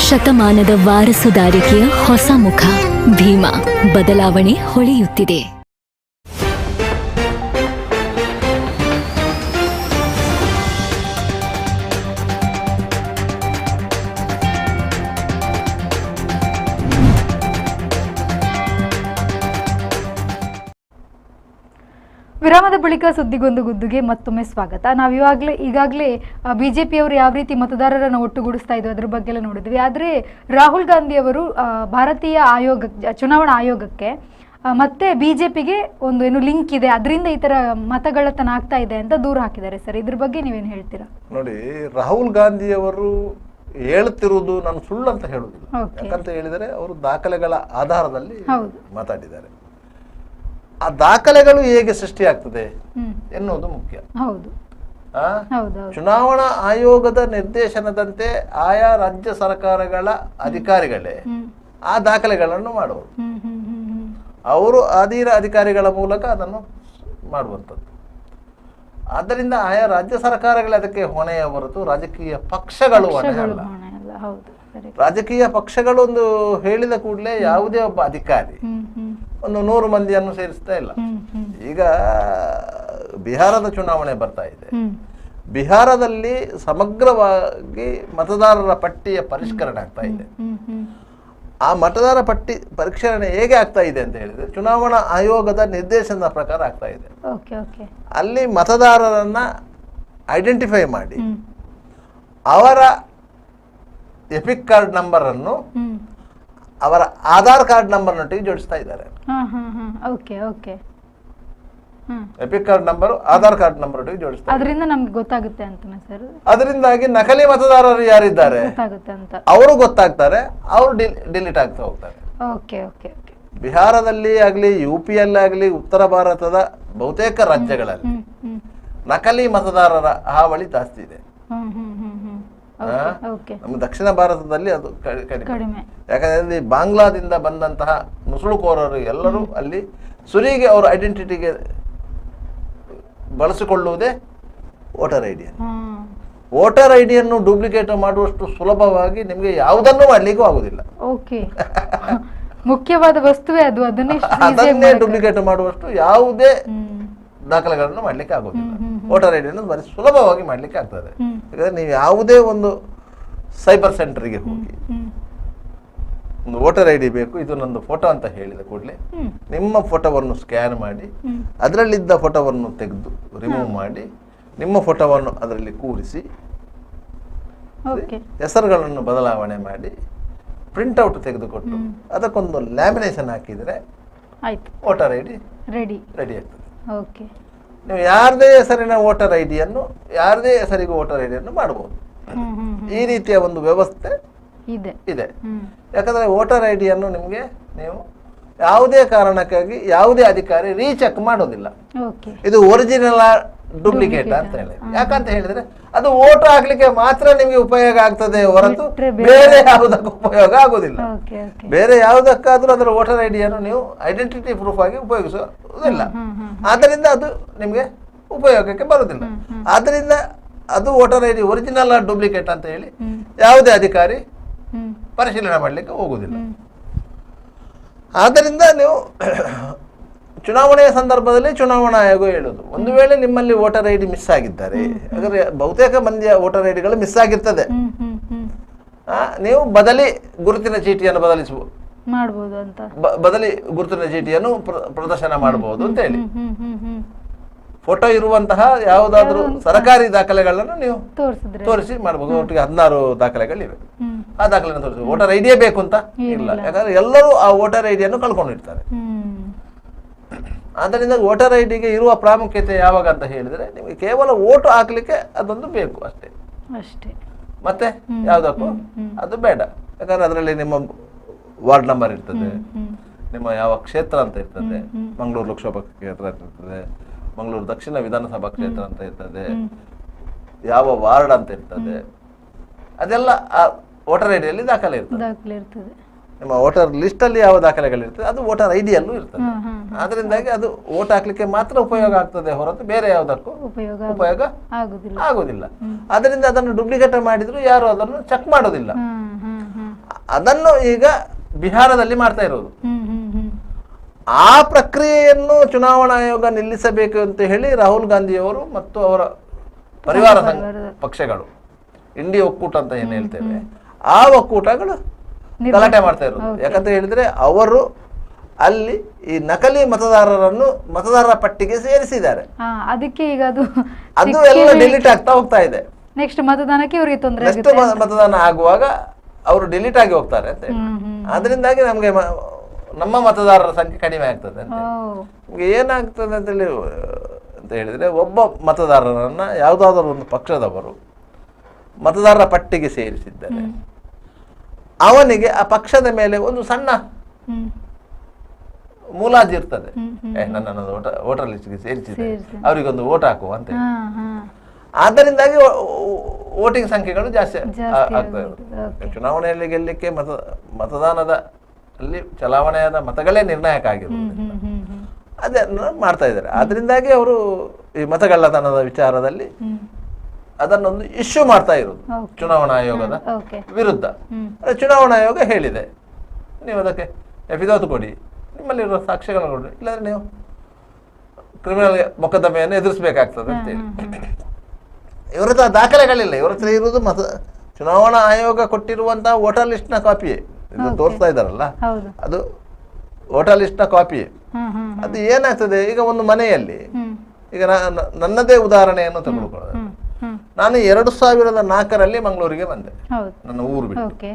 ಶತಮಾನದ ವಾರಸುದಾರಿಕೆಯ ಹೊಸ ಮುಖ ಭೀಮಾ. ಬದಲಾವಣೆ ಹೊಳೆಯುತ್ತಿದೆ. ವಿರಾಮದ ಬಳಿಕ ಸುದ್ದಿಗೊಂದು ಗುದ್ದುಗೆ ಮತ್ತೊಮ್ಮೆ ಸ್ವಾಗತ. ನಾವು ಈಗಾಗಲೇ ಬಿಜೆಪಿಯವರು ಯಾವ ರೀತಿ ಮತದಾರರನ್ನು ಒಟ್ಟುಗೂಡಿಸ್ತಾ ಇದ್ರು ಅದ್ರ ಬಗ್ಗೆ ಎಲ್ಲ ನೋಡಿದ್ವಿ. ಆದರೆ ರಾಹುಲ್ ಗಾಂಧಿ ಅವರು ಭಾರತೀಯ ಚುನಾವಣಾ ಆಯೋಗಕ್ಕೆ ಮತ್ತೆ ಬಿಜೆಪಿಗೆ ಒಂದು ಏನು ಲಿಂಕ್ ಇದೆ, ಅದರಿಂದ ಈ ತರ ಮತಗಳ್ಳತನ ಆಗ್ತಾ ಇದೆ ಅಂತ ದೂರ ಹಾಕಿದ್ದಾರೆ ಸರ್. ಇದ್ರ ಬಗ್ಗೆ ನೀವೇನು ಹೇಳ್ತೀರಾ? ನೋಡಿ, ರಾಹುಲ್ ಗಾಂಧಿ ಅವರು ಹೇಳುತ್ತಿರುವುದು ನಾನು ಸುಳ್ಳು ಅಂತ ಹೇಳುವುದಿಲ್ಲ. ಯಾಕಂತ ಹೇಳಿದರೆ ಅವರು ದಾಖಲೆಗಳ ಆಧಾರದಲ್ಲಿ ಮಾತಾಡಿದ್ದಾರೆ. ಆ ದಾಖಲೆಗಳು ಹೇಗೆ ಸೃಷ್ಟಿಯಾಗ್ತದೆ ಎನ್ನುವುದು ಮುಖ್ಯ. ಚುನಾವಣಾ ಆಯೋಗದ ನಿರ್ದೇಶನದಂತೆ ಆಯಾ ರಾಜ್ಯ ಸರ್ಕಾರಗಳ ಅಧಿಕಾರಿಗಳೇ ಆ ದಾಖಲೆಗಳನ್ನು ಮಾಡುವರು. ಅವರು ಅಧೀನ ಅಧಿಕಾರಿಗಳ ಮೂಲಕ ಅದನ್ನು ಮಾಡುವಂಥದ್ದು. ಆದ್ದರಿಂದ ಆಯಾ ರಾಜ್ಯ ಸರ್ಕಾರಗಳೇ ಅದಕ್ಕೆ ಹೊಣೆಯ ಹೊರತು ರಾಜಕೀಯ ಪಕ್ಷಗಳು ಹೊಣೆ ಅಲ್ಲ. ರಾಜಕೀಯ ಪಕ್ಷಗಳು ಒಂದು ಹೇಳಿದ ಕೂಡಲೇ ಯಾವುದೇ ಒಬ್ಬ ಅಧಿಕಾರಿ ಒಂದು 100 ಮಂದಿಯನ್ನು ಸೇರಿಸ್ತಾ ಇಲ್ಲ. ಈಗ ಬಿಹಾರದ ಚುನಾವಣೆ ಬರ್ತಾ ಇದೆ. ಬಿಹಾರದಲ್ಲಿ ಸಮಗ್ರವಾಗಿ ಮತದಾರರ ಪಟ್ಟಿಯ ಪರಿಷ್ಕರಣೆ ಆಗ್ತಾ ಇದೆ. ಆ ಮತದಾರ ಪಟ್ಟಿ ಪರಿಷ್ಕರಣೆ ಹೇಗೆ ಆಗ್ತಾ ಇದೆ ಅಂತ ಹೇಳಿದ್ರೆ ಚುನಾವಣಾ ಆಯೋಗದ ನಿರ್ದೇಶನದ ಪ್ರಕಾರ ಆಗ್ತಾ ಇದೆ. ಅಲ್ಲಿ ಮತದಾರರನ್ನ ಐಡೆಂಟಿಫೈ ಮಾಡಿ ಅವರ ಎಪಿಕ್ ಕಾರ್ಡ್ ನಂಬರ್ ಅನ್ನು ಅವರ ಆಧಾರ್ ಕಾರ್ಡ್ ನಂಬರ್ ನೊಟ್ಟಿಗೆ ಜೋಡಿಸ್ತಾ ಇದ್ದಾರೆ. EPIC card number Aadhaar card number ಒಟ್ಟಿಗೆ ಜೋಡಿಸ್ತಾರೆ. ಅದರಿಂದ ನಮ್ಗೆ ಗೊತ್ತಾಗುತ್ತೆ ಅಂತ ಸರ್. ಅದರಿಂದಾಗಿ ನಕಲಿ ಮತದಾರರು ಯಾರಿದ್ದಾರೆ ಅವರು ಗೊತ್ತಾಗ್ತಾರೆ, ಅವರು ಡಿಲೀಟ್ ಆಗ್ತಾ ಹೋಗ್ತಾರೆ. ಬಿಹಾರದಲ್ಲಿ ಆಗ್ಲಿ, ಯುಪಿಯಲ್ಲಿ ಆಗ್ಲಿ, ಉತ್ತರ ಭಾರತದ ಬಹುತೇಕ ರಾಜ್ಯಗಳಲ್ಲಿ ನಕಲಿ ಮತದಾರರ ಹಾವಳಿ ಜಾಸ್ತಿ ಇದೆ. ನಮ್ಮ ದಕ್ಷಿಣ ಭಾರತದಲ್ಲಿ ಅದು ಕಡಿಮೆ. ಯಾಕಂದ್ರೆ ಬಾಂಗ್ಲಾದಿಂದ ಬಂದಂತಹ ನುಸುಳುಕೋರರು ಎಲ್ಲರೂ ಅಲ್ಲಿ ಸುರಿಗೆ ಅವರ ಐಡೆಂಟಿಟಿಗೆ ಬಳಸಿಕೊಳ್ಳುವುದೇ ವೋಟರ್ ಐಡಿಯನ್ನು. ವೋಟರ್ ಐಡಿಯನ್ನು ಡೂಪ್ಲಿಕೇಟ್ ಮಾಡುವಷ್ಟು ಸುಲಭವಾಗಿ ನಿಮಗೆ ಯಾವುದನ್ನು ಮಾಡ್ಲಿಕ್ಕೂ ಆಗುದಿಲ್ಲ. ಮುಖ್ಯವಾದ ವಸ್ತುವೇ ಅದು. ಅದನ್ನೇ ಡೂಪ್ಲಿಕೇಟ್ ಮಾಡುವಷ್ಟು ಯಾವುದೇ ದಾಖಲೆಗಳನ್ನು ಮಾಡ್ಲಿಕ್ಕೆ ಆಗೋದಿಲ್ಲ. ವೋಟರ್ ಐಡಿಯನ್ನು ಬರೀ ಸುಲಭವಾಗಿ ಮಾಡ್ಲಿಕ್ಕೆ ಆಗ್ತದೆ. ಯಾಕಂದ್ರೆ ನೀವು ಯಾವುದೇ ಒಂದು ಸೈಬರ್ ಸೆಂಟರ್ಗೆ ಹೋಗಿ ಒಂದು ವೋಟರ್ ಐಡಿ ಬೇಕು, ಇದು ನಂದು ಫೋಟೋ ಅಂತ ಹೇಳಿದ ಕೂಡಲೇ ನಿಮ್ಮ ಫೋಟೋವನ್ನು ಸ್ಕ್ಯಾನ್ ಮಾಡಿ ಅದರಲ್ಲಿದ್ದ ಫೋಟೋವನ್ನು ತೆಗೆದು ರಿಮೂವ್ ಮಾಡಿ ನಿಮ್ಮ ಫೋಟೋವನ್ನು ಅದರಲ್ಲಿ ಕೂರಿಸಿ ಹೆಸರುಗಳನ್ನು ಬದಲಾವಣೆ ಮಾಡಿ ಪ್ರಿಂಟ್ಔಟ್ ತೆಗೆದುಕೊಟ್ಟು ಅದಕ್ಕೊಂದು ಲ್ಯಾಮಿನೇಷನ್ ಹಾಕಿದರೆ ವೋಟರ್ ಐಡಿ ರೆಡಿ ಆಗ್ತದೆ. ನೀವು ಯಾರದೇ ಹೆಸರಿನ ವೋಟರ್ ಐಡಿಯನ್ನು ಯಾರದೇ ಹೆಸರಿಗೆ ವೋಟರ್ ಐಡಿಯನ್ನು ಮಾಡಬಹುದು. ಈ ರೀತಿಯ ಒಂದು ವ್ಯವಸ್ಥೆ ಇದೆ. ಯಾಕಂದ್ರೆ ವೋಟರ್ ಐಡಿಯನ್ನು ನಿಮಗೆ ನೀವು ಯಾವುದೇ ಕಾರಣಕ್ಕಾಗಿ ಯಾವುದೇ ಅಧಿಕಾರಿ ರೀಚೆಕ್ ಮಾಡೋದಿಲ್ಲ. ಇದು ಒರಿಜಿನಲ್ ಡೂಪ್ಲಿಕೇಟ್ ಅಂತ ಹೇಳಿ. ಯಾಕಂತ ಹೇಳಿದ್ರೆ ಅದು ವೋಟ್ ಹಾಕ್ಲಿಕ್ಕೆ ಮಾತ್ರ ನಿಮಗೆ ಉಪಯೋಗ ಆಗ್ತದೆ ಹೊರತು ಬೇರೆ ಯಾವುದಕ್ಕೂ ಉಪಯೋಗ ಆಗುದಿಲ್ಲ. ಬೇರೆ ಯಾವುದಕ್ಕಾದ್ರೂ ಅದರ ವೋಟರ್ ಐಡಿಯನ್ನು ನೀವು ಐಡೆಂಟಿಟಿ ಪ್ರೂಫ್ ಆಗಿ ಉಪಯೋಗಿಸುವುದಿಲ್ಲ. ಆದ್ದರಿಂದ ಅದು ನಿಮಗೆ ಉಪಯೋಗಕ್ಕೆ ಬರುವುದಿಲ್ಲ. ಆದ್ದರಿಂದ ಅದು ವೋಟರ್ ಐಡಿ ಒರಿಜಿನಲ್ ಡೂಪ್ಲಿಕೇಟ್ ಅಂತ ಹೇಳಿ ಯಾವುದೇ ಅಧಿಕಾರಿ ಪರಿಶೀಲನೆ ಮಾಡಲಿಕ್ಕೆ ಹೋಗುವುದಿಲ್ಲ. ಆದ್ದರಿಂದ ನೀವು ಚುನಾವಣೆಯ ಸಂದರ್ಭದಲ್ಲಿ ಚುನಾವಣಾ ಆಯೋಗ ಹೇಳುದು, ಒಂದು ವೇಳೆ ನಿಮ್ಮಲ್ಲಿ ವೋಟರ್ ಐಡಿ ಮಿಸ್ ಆಗಿದ್ದಾರೆ, ಹಾಗಾದ್ರೆ ಬಹುತೇಕ ಮಂದಿಯ ವೋಟರ್ ಐಡಿಗಳು ಮಿಸ್ ಆಗಿರ್ತದೆ, ನೀವು ಬದಲಿ ಗುರುತಿನ ಚೀಟಿಯನ್ನು ಮಾಡಬಹುದು ಅಂತ, ಬದಲಿ ಗುರುತಿನ ಚೀಟಿಯನ್ನು ಪ್ರದರ್ಶನ ಮಾಡಬಹುದು ಅಂತ ಹೇಳಿ. ಫೋಟೋ ಇರುವಂತಹ ಯಾವುದಾದ್ರೂ ಸರ್ಕಾರಿ ದಾಖಲೆಗಳನ್ನು ನೀವು ತೋರಿಸಿ ಮಾಡಬಹುದು. ಒಟ್ಟಿಗೆ 16 ದಾಖಲೆಗಳಿವೆ. ಆ ದಾಖಲೆಯನ್ನು ತೋರಿಸಿ ವೋಟರ್ ಐಡಿಯೇ ಬೇಕು ಅಂತ ಇಲ್ಲ, ಯಾಕಂದ್ರೆ ಎಲ್ಲರೂ ಆ ವೋಟರ್ ಐಡಿಯನ್ನು ಕಳ್ಕೊಂಡಿರ್ತಾರೆ. ಆದ್ದರಿಂದ ವೋಟರ್ ಐಡಿಗೆ ಇರುವ ಪ್ರಾಮುಖ್ಯತೆ ಯಾವಾಗ ಅಂತ ಹೇಳಿದ್ರೆ, ನಿಮಗೆ ಕೇವಲ ವೋಟ್ ಹಾಕ್ಲಿಕ್ಕೆ ಅದೊಂದು ಬೇಕು ಅಷ್ಟೇ, ಮತ್ತೆ ಯಾವುದಕ್ಕೂ ಅದು ಬೇಡ. ಯಾಕಂದ್ರೆ ಅದರಲ್ಲಿ ನಿಮ್ಮ ವಾರ್ಡ್ ನಂಬರ್ ಇರ್ತದೆ, ನಿಮ್ಮ ಯಾವ ಕ್ಷೇತ್ರ ಅಂತ ಇರ್ತದೆ, ಮಂಗಳೂರು ಲೋಕಸಭಾ ಕ್ಷೇತ್ರ ಅಂತ ಇರ್ತದೆ, ಮಂಗಳೂರು ದಕ್ಷಿಣ ವಿಧಾನಸಭಾ ಕ್ಷೇತ್ರ ಅಂತ ಇರ್ತದೆ, ಯಾವ ವಾರ್ಡ್ ಅಂತ ಇರ್ತದೆ, ಅದೆಲ್ಲ ಆ ವೋಟರ್ ಐಡಿಯಲ್ಲಿ ದಾಖಲೆ ಇರ್ತದೆ. ನಿಮ್ಮ ವೋಟರ್ ಲಿಸ್ಟ್ ಅಲ್ಲಿ ಯಾವ ದಾಖಲೆಗಳಿರ್ತದೆ ಅದು ವೋಟರ್ ಐಡಿಯಲ್ಲೂ ಇರ್ತದೆ. ಅದರಿಂದಾಗಿ ಅದು ವೋಟ್ ಹಾಕ್ಲಿಕ್ಕೆ ಮಾತ್ರ ಉಪಯೋಗ ಆಗ್ತದೆ ಹೊರತು ಬೇರೆ ಯಾವುದಕ್ಕೂ ಉಪಯೋಗ ಆಗುದಿಲ್ಲ. ಅದರಿಂದ ಅದನ್ನು ಡೂಪ್ಲಿಕೇಟ್ ಮಾಡಿದ್ರು ಯಾರು ಅದನ್ನು ಚೆಕ್ ಮಾಡೋದಿಲ್ಲ. ಅದನ್ನು ಈಗ ಬಿಹಾರದಲ್ಲಿ ಮಾಡ್ತಾ ಇರೋದು. ಆ ಪ್ರಕ್ರಿಯೆಯನ್ನು ಚುನಾವಣಾ ಆಯೋಗ ನಿಲ್ಲಿಸಬೇಕು ಅಂತ ಹೇಳಿ ರಾಹುಲ್ ಗಾಂಧಿಯವರು ಮತ್ತು ಅವರ ಪರಿವಾರ ಪಕ್ಷಗಳು, ಇಂಡಿಯಾ ಒಕ್ಕೂಟ ಅಂತ ಏನು ಹೇಳ್ತೇವೆ, ಆ ಒಕ್ಕೂಟಗಳು ಗಲಾಟೆ ಮಾಡ್ತಾ ಇರೋದು. ಯಾಕಂತ ಹೇಳಿದ್ರೆ ಅವರು ಅಲ್ಲಿ ಈ ನಕಲಿ ಮತದಾರರನ್ನು ಮತದಾರರ ಪಟ್ಟಿಗೆ ಸೇರಿಸಿದ್ದಾರೆ. ಅದಕ್ಕೆ ಈಗ ಅದು ಎಲ್ಲ ಡಿಲೀಟ್ ಆಗ್ತಾ ಹೋಗ್ತಾ ಇದೆ. ನೆಕ್ಸ್ಟ್ ಮತದಾನಕ್ಕೆ ಇವರಿಗೆ ತೊಂದರೆ, ನೆಕ್ಸ್ಟ್ ಮತದಾನ ಆಗುವಾಗ ಅವರು ಡಿಲೀಟ್ ಆಗಿ ಹೋಗ್ತಾರೆ ಅಂತ ಹೇಳಿ. ಅದರಿಂದಾಗಿ ನಮ್ಗೆ ನಮ್ಮ ಮತದಾರರ ಸಂಖ್ಯೆ ಕಡಿಮೆ ಆಗ್ತದೆ ಅಂತ. ನಿಮ್ಗೆ ಏನಾಗ್ತದೆ ಅಂತ ಹೇಳಿದ್ರೆ, ಒಬ್ಬ ಮತದಾರರನ್ನ ಯಾವುದಾದ್ರೂ ಒಂದು ಪಕ್ಷದವರು ಮತದಾರರ ಪಟ್ಟಿಗೆ ಸೇರಿಸಿದ್ದಾರೆ, ಅವನಿಗೆ ಆ ಪಕ್ಷದ ಮೇಲೆ ಒಂದು ಸಣ್ಣ ಮುಲಾಜಿ ಇರ್ತದೆ. ನನ್ನನ್ನು ವೋಟರ್ ಲಿಸ್ಟ್ಗೆ ಸೇರಿಸಿದೆ, ಅವರಿಗೊಂದು ವೋಟ್ ಹಾಕುವ ಅಂತ ಹೇಳಿ. ಆದ್ದರಿಂದಾಗಿ ವೋಟಿಂಗ್ ಸಂಖ್ಯೆಗಳು ಜಾಸ್ತಿ ಆಗ್ತಾ ಇರೋದು. ಚುನಾವಣೆಯಲ್ಲಿ ಗೆಲ್ಲಲಿಕ್ಕೆ ಮತದಾನದ ಅಲ್ಲಿ ಚಲಾವಣೆಯಾದ ಮತಗಳೇ ನಿರ್ಣಾಯಕ ಆಗಿರುವುದರಿಂದ ಅದನ್ನು ಮಾಡ್ತಾ ಇದ್ದಾರೆ. ಆದ್ರಿಂದಾಗಿ ಅವರು ಈ ಮತಗಳ್ಳತನದ ವಿಚಾರದಲ್ಲಿ ಅದನ್ನೊಂದು ಇಶ್ಯೂ ಮಾಡ್ತಾ ಇರೋದು ಚುನಾವಣಾ ಆಯೋಗದ ವಿರುದ್ಧ. ಚುನಾವಣಾ ಆಯೋಗ ಹೇಳಿದೆ, ನೀವು ಅದಕ್ಕೆ ಎಫಿದಾತು ಕೊಡಿ, ನಿಮ್ಮಲ್ಲಿರುವ ಸಾಕ್ಷ್ಯಗಳನ್ನು ಕೊಡಿ, ಇಲ್ಲಾಂದ್ರೆ ನೀವು ಕ್ರಿಮಿನಲ್ ಮೊಕದ್ದಮೆಯನ್ನು ಎದುರಿಸಬೇಕಾಗ್ತದೆ ಅಂತೇಳಿ. ಇವರ ಹತ್ರ ದಾಖಲೆಗಳಿಲ್ಲ, ಇವರ ಹತ್ರ ಇರುವುದು ಚುನಾವಣಾ ಆಯೋಗ ಕೊಟ್ಟಿರುವಂತಹ ವೋಟರ್ ಲಿಸ್ಟ್ ನ ಕಾಪಿಯೇ. ಇದು ತೋರಿಸ್ತಾ ಇದ್ದಾರಲ್ಲ, ಅದು ವೋಟರ್ ಲಿಸ್ಟ್ ನ ಕಾಪಿಯೇ. ಅದು ಏನಾಗ್ತದೆ, ಈಗ ಒಂದು ಮನೆಯಲ್ಲಿ, ಈಗ ನನ್ನದೇ ಉದಾಹರಣೆಯನ್ನು ತೆಗೆದುಕೊಳ್ಳೋದು, ನಾನು 2004ರಲ್ಲಿ ಮಂಗಳೂರಿಗೆ ಬಂದೆ, ನನ್ನ ಊರು ಬಿಟ್ಟು.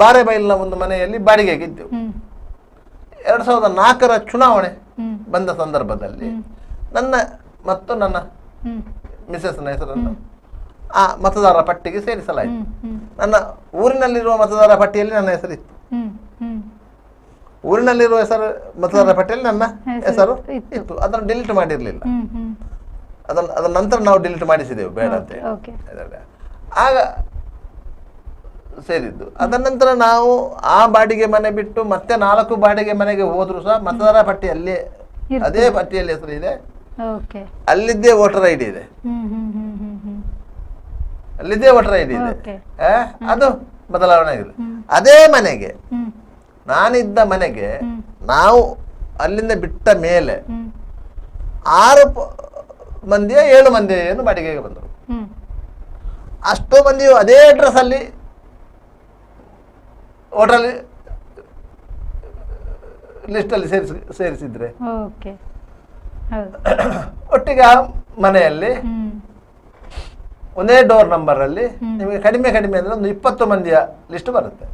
ಬಾರೆಬೈಲ್ನ ಒಂದು ಮನೆಯಲ್ಲಿ ಬಾಡಿಗೆಗೆ ಇದ್ದೆವು. 2004ರ ಚುನಾವಣೆ ಬಂದ ಸಂದರ್ಭದಲ್ಲಿ ನನ್ನ ಮತ್ತು ನನ್ನ ಮಿಸೆಸ್ನ ಹೆಸರನ್ನು ಆ ಮತದಾರರ ಪಟ್ಟಿಗೆ ಸೇರಿಸಲಾಯಿತು. ನನ್ನ ಊರಿನಲ್ಲಿರುವ ಮತದಾರರ ಪಟ್ಟಿಯಲ್ಲಿ ನನ್ನ ಹೆಸರಿತ್ತು, ಊರಿನಲ್ಲಿರುವ ಮತದಾರರ ಪಟ್ಟಿಯಲ್ಲಿ ನನ್ನ ಹೆಸರು ಇತ್ತು. ಅದನ್ನು ಡಿಲೀಟ್ ಮಾಡಿರ್ಲಿಲ್ಲ. ಅದರ ನಂತರ ನಾವು ಡಿಲೀಟ್ ಮಾಡಿಸಿದೆವು, ಬೇಡ ಅಂತ. ಆಗ ಸೇರಿದ್ದು. ಅದರ ನಂತರ ನಾವು ಆ ಬಾಡಿಗೆ ಮನೆ ಬಿಟ್ಟು ಮತ್ತೆ 4 ಬಾಡಿಗೆ ಮನೆಗೆ ಹೋದ್ರು ಸಹ ಮತದಾರ ಪಟ್ಟಿ ಅಲ್ಲೇ, ಅದೇ ಪಟ್ಟಿಯಲ್ಲಿ ಹೆಸರು ಇದೆ, ಅಲ್ಲಿದ್ದೇ ವೋಟರ್ ಐಡಿ ಇದೆ, ಅಲ್ಲಿದ್ದೇ ವೋಟರ್ ಐಡಿ ಇದೆ. ಅದು ಬದಲಾವಣೆ ಆಗಿದೆ. ಅದೇ ಮನೆಗೆ, ನಾನಿದ್ದ ಮನೆಗೆ ನಾವು ಅಲ್ಲಿಂದ ಬಿಟ್ಟ ಮೇಲೆ 6 ಮಂದಿಯ 7 ಮಂದಿಯನ್ನು ಬಾಡಿಗೆಗೆ ಬಂದರು. ಅಷ್ಟೋ ಮಂದಿಯು ಅದೇ ಅಡ್ರೆಸ್ ಅಲ್ಲಿ ವೋಟರ್ ಲಿಸ್ಟ್ ಅಲ್ಲಿ ಸೇರಿಸಿದ್ರೆ ಒಟ್ಟಿಗೆ ಆ ಮನೆಯಲ್ಲಿ ಒಂದೇ ಡೋರ್ ನಂಬರ್ ಅಲ್ಲಿ ನಿಮಗೆ ಕಡಿಮೆ ಅಂದ್ರೆ ಒಂದು 20 ಮಂದಿಯ ಲಿಸ್ಟ್ ಬರುತ್ತೆ.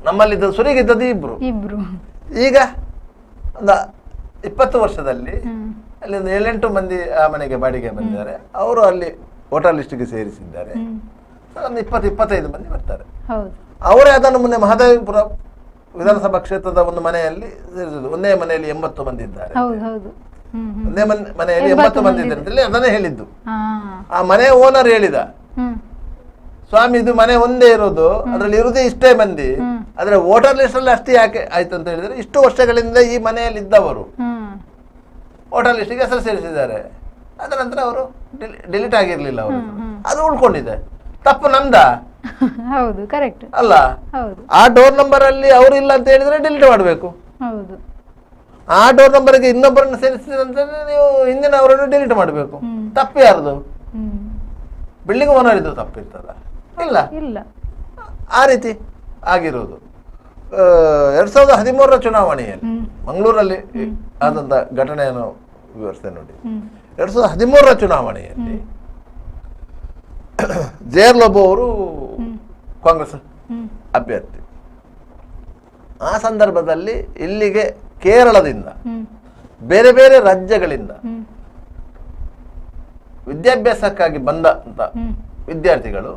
ನಮ್ಮಲ್ಲಿ ಸುರಿಗಿದ್ದದ್ದು ಇಬ್ರು. ಈಗ ಒಂದು 20 ವರ್ಷದಲ್ಲಿ ಅಲ್ಲಿ ಒಂದು 7-8 ಮಂದಿ ಆ ಮನೆಗೆ ಬಾಡಿಗೆ ಬಂದಿದ್ದಾರೆ. ಅವರು ಅಲ್ಲಿ ವೋಟರ್ ಲಿಸ್ಟ್ಗೆ ಸೇರಿಸಿದ್ದಾರೆ. ಒಂದು 20-25 ಮಂದಿ ಬರ್ತಾರೆ. ಅವರೇ ಅದನ್ನು ಮೊನ್ನೆ ಮಹದೇವಪುರ ವಿಧಾನಸಭಾ ಕ್ಷೇತ್ರದ ಒಂದು ಮನೆಯಲ್ಲಿ ಸೇರಿಸಿದ್ರು. ಒಂದೇ ಮನೆಯಲ್ಲಿ 80 ಮಂದಿ ಇದ್ದಾರೆ. ಒಂದೇ ಮನೆಯಲ್ಲಿ 80 ಮಂದಿ ಇದ್ದಾರೆ ಅಂತ ಹೇಳಿ ಅದನ್ನೇ ಹೇಳಿದ್ದು. ಹಾ. ಆ ಮನೆ ಓನರ್ ಹೇಳಿದ, ಹ್ಮ್. ಸ್ವಾಮಿ ಇದು ಮನೆ ಒಂದೇ ಇರೋದು, ಅದ್ರಲ್ಲಿ ಇರುದೇ ಇಷ್ಟೇ ಮಂದಿ, ಆದ್ರೆ ವೋಟರ್ ಲಿಸ್ಟ್ ಅಲ್ಲಿ ಅಷ್ಟೇ ಯಾಕೆ ಆಯ್ತು ಅಂತ ಹೇಳಿದ್ರೆ ಇಷ್ಟು ವರ್ಷಗಳಿಂದ ಈ ಮನೆಯಲ್ಲಿ ಇದ್ದವರು ವೋಟರ್ ಲಿಸ್ಟ್ಗೆ ಹೆಸರು ಸೇರಿಸಿದ್ದಾರೆ, ಅದ ನಂತರ ಅವರು ಡಿಲೀಟ್ ಆಗಿರ್ಲಿಲ್ಲ ಅವರು, ಅದು ಉಳ್ಕೊಂಡಿದೆ. ತಪ್ಪು ನಮ್ದ? ಹೌದು, ಕರೆಕ್ಟ್ ಅಲ್ಲ. ಹೌದು. ಆ ಡೋರ್ ನಂಬರ್ ಅಲ್ಲಿ ಅವರು ಇಲ್ಲ ಅಂತ ಹೇಳಿದ್ರೆ ಡಿಲೀಟ್ ಮಾಡಬೇಕು. ಹೌದು. ಆ ಡೋರ್ ನಂಬರ್ಗೆ ಇನ್ನೊಬ್ಬರನ್ನು ಸೇರಿಸಿದ್ರೆ ನೀವು ಹಿಂದಿನ ಅವರನ್ನು ಡಿಲೀಟ್ ಮಾಡಬೇಕು. ತಪ್ಪು ಯಾರ್ದು? ಬಿಲ್ಡಿಂಗ್ ಓನರ್ ಇದು ತಪ್ಪಿರ್ತದ? ಇಲ್ಲ, ಇಲ್ಲ. ಆ ರೀತಿ ಆಗಿರುವುದು. 2013 ಚುನಾವಣೆಯಲ್ಲಿ ಮಂಗಳೂರಲ್ಲಿ ಆದಂತ ಘಟನೆಯನ್ನು ವಿವರಿಸ್ತೇನೆ ನೋಡಿ. 2013 ಚುನಾವಣೆಯಲ್ಲಿ ಜೇರ್ ಲೋಬೋ ಅವರು ಕಾಂಗ್ರೆಸ್ ಅಭ್ಯರ್ಥಿ. ಆ ಸಂದರ್ಭದಲ್ಲಿ ಇಲ್ಲಿಗೆ ಕೇರಳದಿಂದ ಬೇರೆ ಬೇರೆ ರಾಜ್ಯಗಳಿಂದ ವಿದ್ಯಾಭ್ಯಾಸಕ್ಕಾಗಿ ಬಂದ ಅಂತ ವಿದ್ಯಾರ್ಥಿಗಳು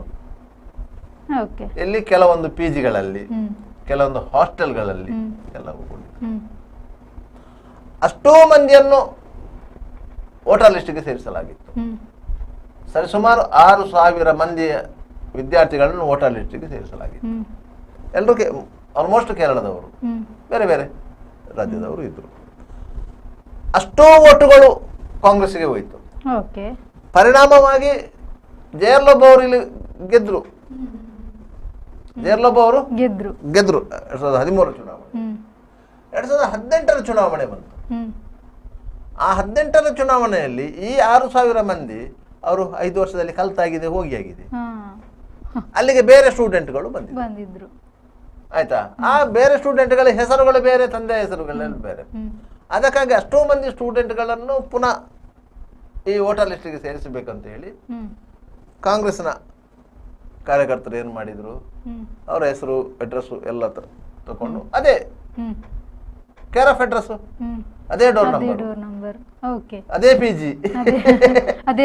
ಇಲ್ಲಿ ಕೆಲವೊಂದು ಪಿಜಿಗಳಲ್ಲಿ, ಕೆಲವೊಂದು ಹಾಸ್ಟೆಲ್ಗಳಲ್ಲಿ ಎಲ್ಲ ಅಷ್ಟೋ ಮಂದಿಯನ್ನು ವೋಟರ್ ಲಿಸ್ಟ್ಗೆ ಸೇರಿಸಲಾಗಿತ್ತು. ಸರಿಸುಮಾರು 6,000 ಮಂದಿಯ ವಿದ್ಯಾರ್ಥಿಗಳನ್ನು ವೋಟರ್ ಲಿಸ್ಟ್ಗೆ ಸೇರಿಸಲಾಗಿತ್ತು. ಎಲ್ಲರೂ ಆಲ್ಮೋಸ್ಟ್ ಕೇರಳದವರು, ಬೇರೆ ಬೇರೆ ರಾಜ್ಯದವರು ಇದ್ರು. ಅಷ್ಟೋ ಓಟುಗಳು ಕಾಂಗ್ರೆಸ್ಗೆ ಹೋಯಿತು. ಪರಿಣಾಮವಾಗಿ ಜೇರ್ ಲೋಬೋ ಅವರು ಇಲ್ಲಿ ಗೆದ್ರು. ಜೇರ್ ಲೋಬೋ ಅವರು ಗೆದ್ರು 2013 ಚುನಾವಣೆ. 2018 ಚುನಾವಣೆ ಬಂತು. ಆ 18 ಚುನಾವಣೆಯಲ್ಲಿ ಈ 6,000 ಮಂದಿ ಅವರು 5 ವರ್ಷದಲ್ಲಿ ಕಲ್ತಾಗಿದೆ, ಹೋಗಿಯಾಗಿದೆ. ಅಲ್ಲಿಗೆ ಬೇರೆ ಸ್ಟೂಡೆಂಟ್ಗಳು ಬಂದಿದ್ರು. ಆಯ್ತಾ? ಆ ಬೇರೆ ಸ್ಟೂಡೆಂಟ್ಗಳ ಹೆಸರುಗಳು ಬೇರೆ, ತಂದೆ ಹೆಸರುಗಳೆಲ್ಲ ಬೇರೆ. ಅದಕ್ಕಾಗಿ ಅಷ್ಟೋ ಮಂದಿ ಸ್ಟೂಡೆಂಟ್ಗಳನ್ನು ಪುನಃ ಈ ವೋಟರ್ ಲಿಸ್ಟ್ಗೆ ಸೇರಿಸಬೇಕಂತ ಹೇಳಿ ಕಾಂಗ್ರೆಸ್ನ ಕಾರ್ಯಕರ್ತರು ಏನು ಮಾಡಿದ್ರು, ಅವರ ಹೆಸರು, ಅಡ್ರೆಸ್ ಎಲ್ಲ ತಗೊಂಡು ಅದೇ ಕೇರ್ ಆಫ್ ಅಡ್ರೆಸ್, ಅದೇ ಡೋರ್ ನಂಬರ್, ಅದೇ ಪಿಜಿ, ಅದೇ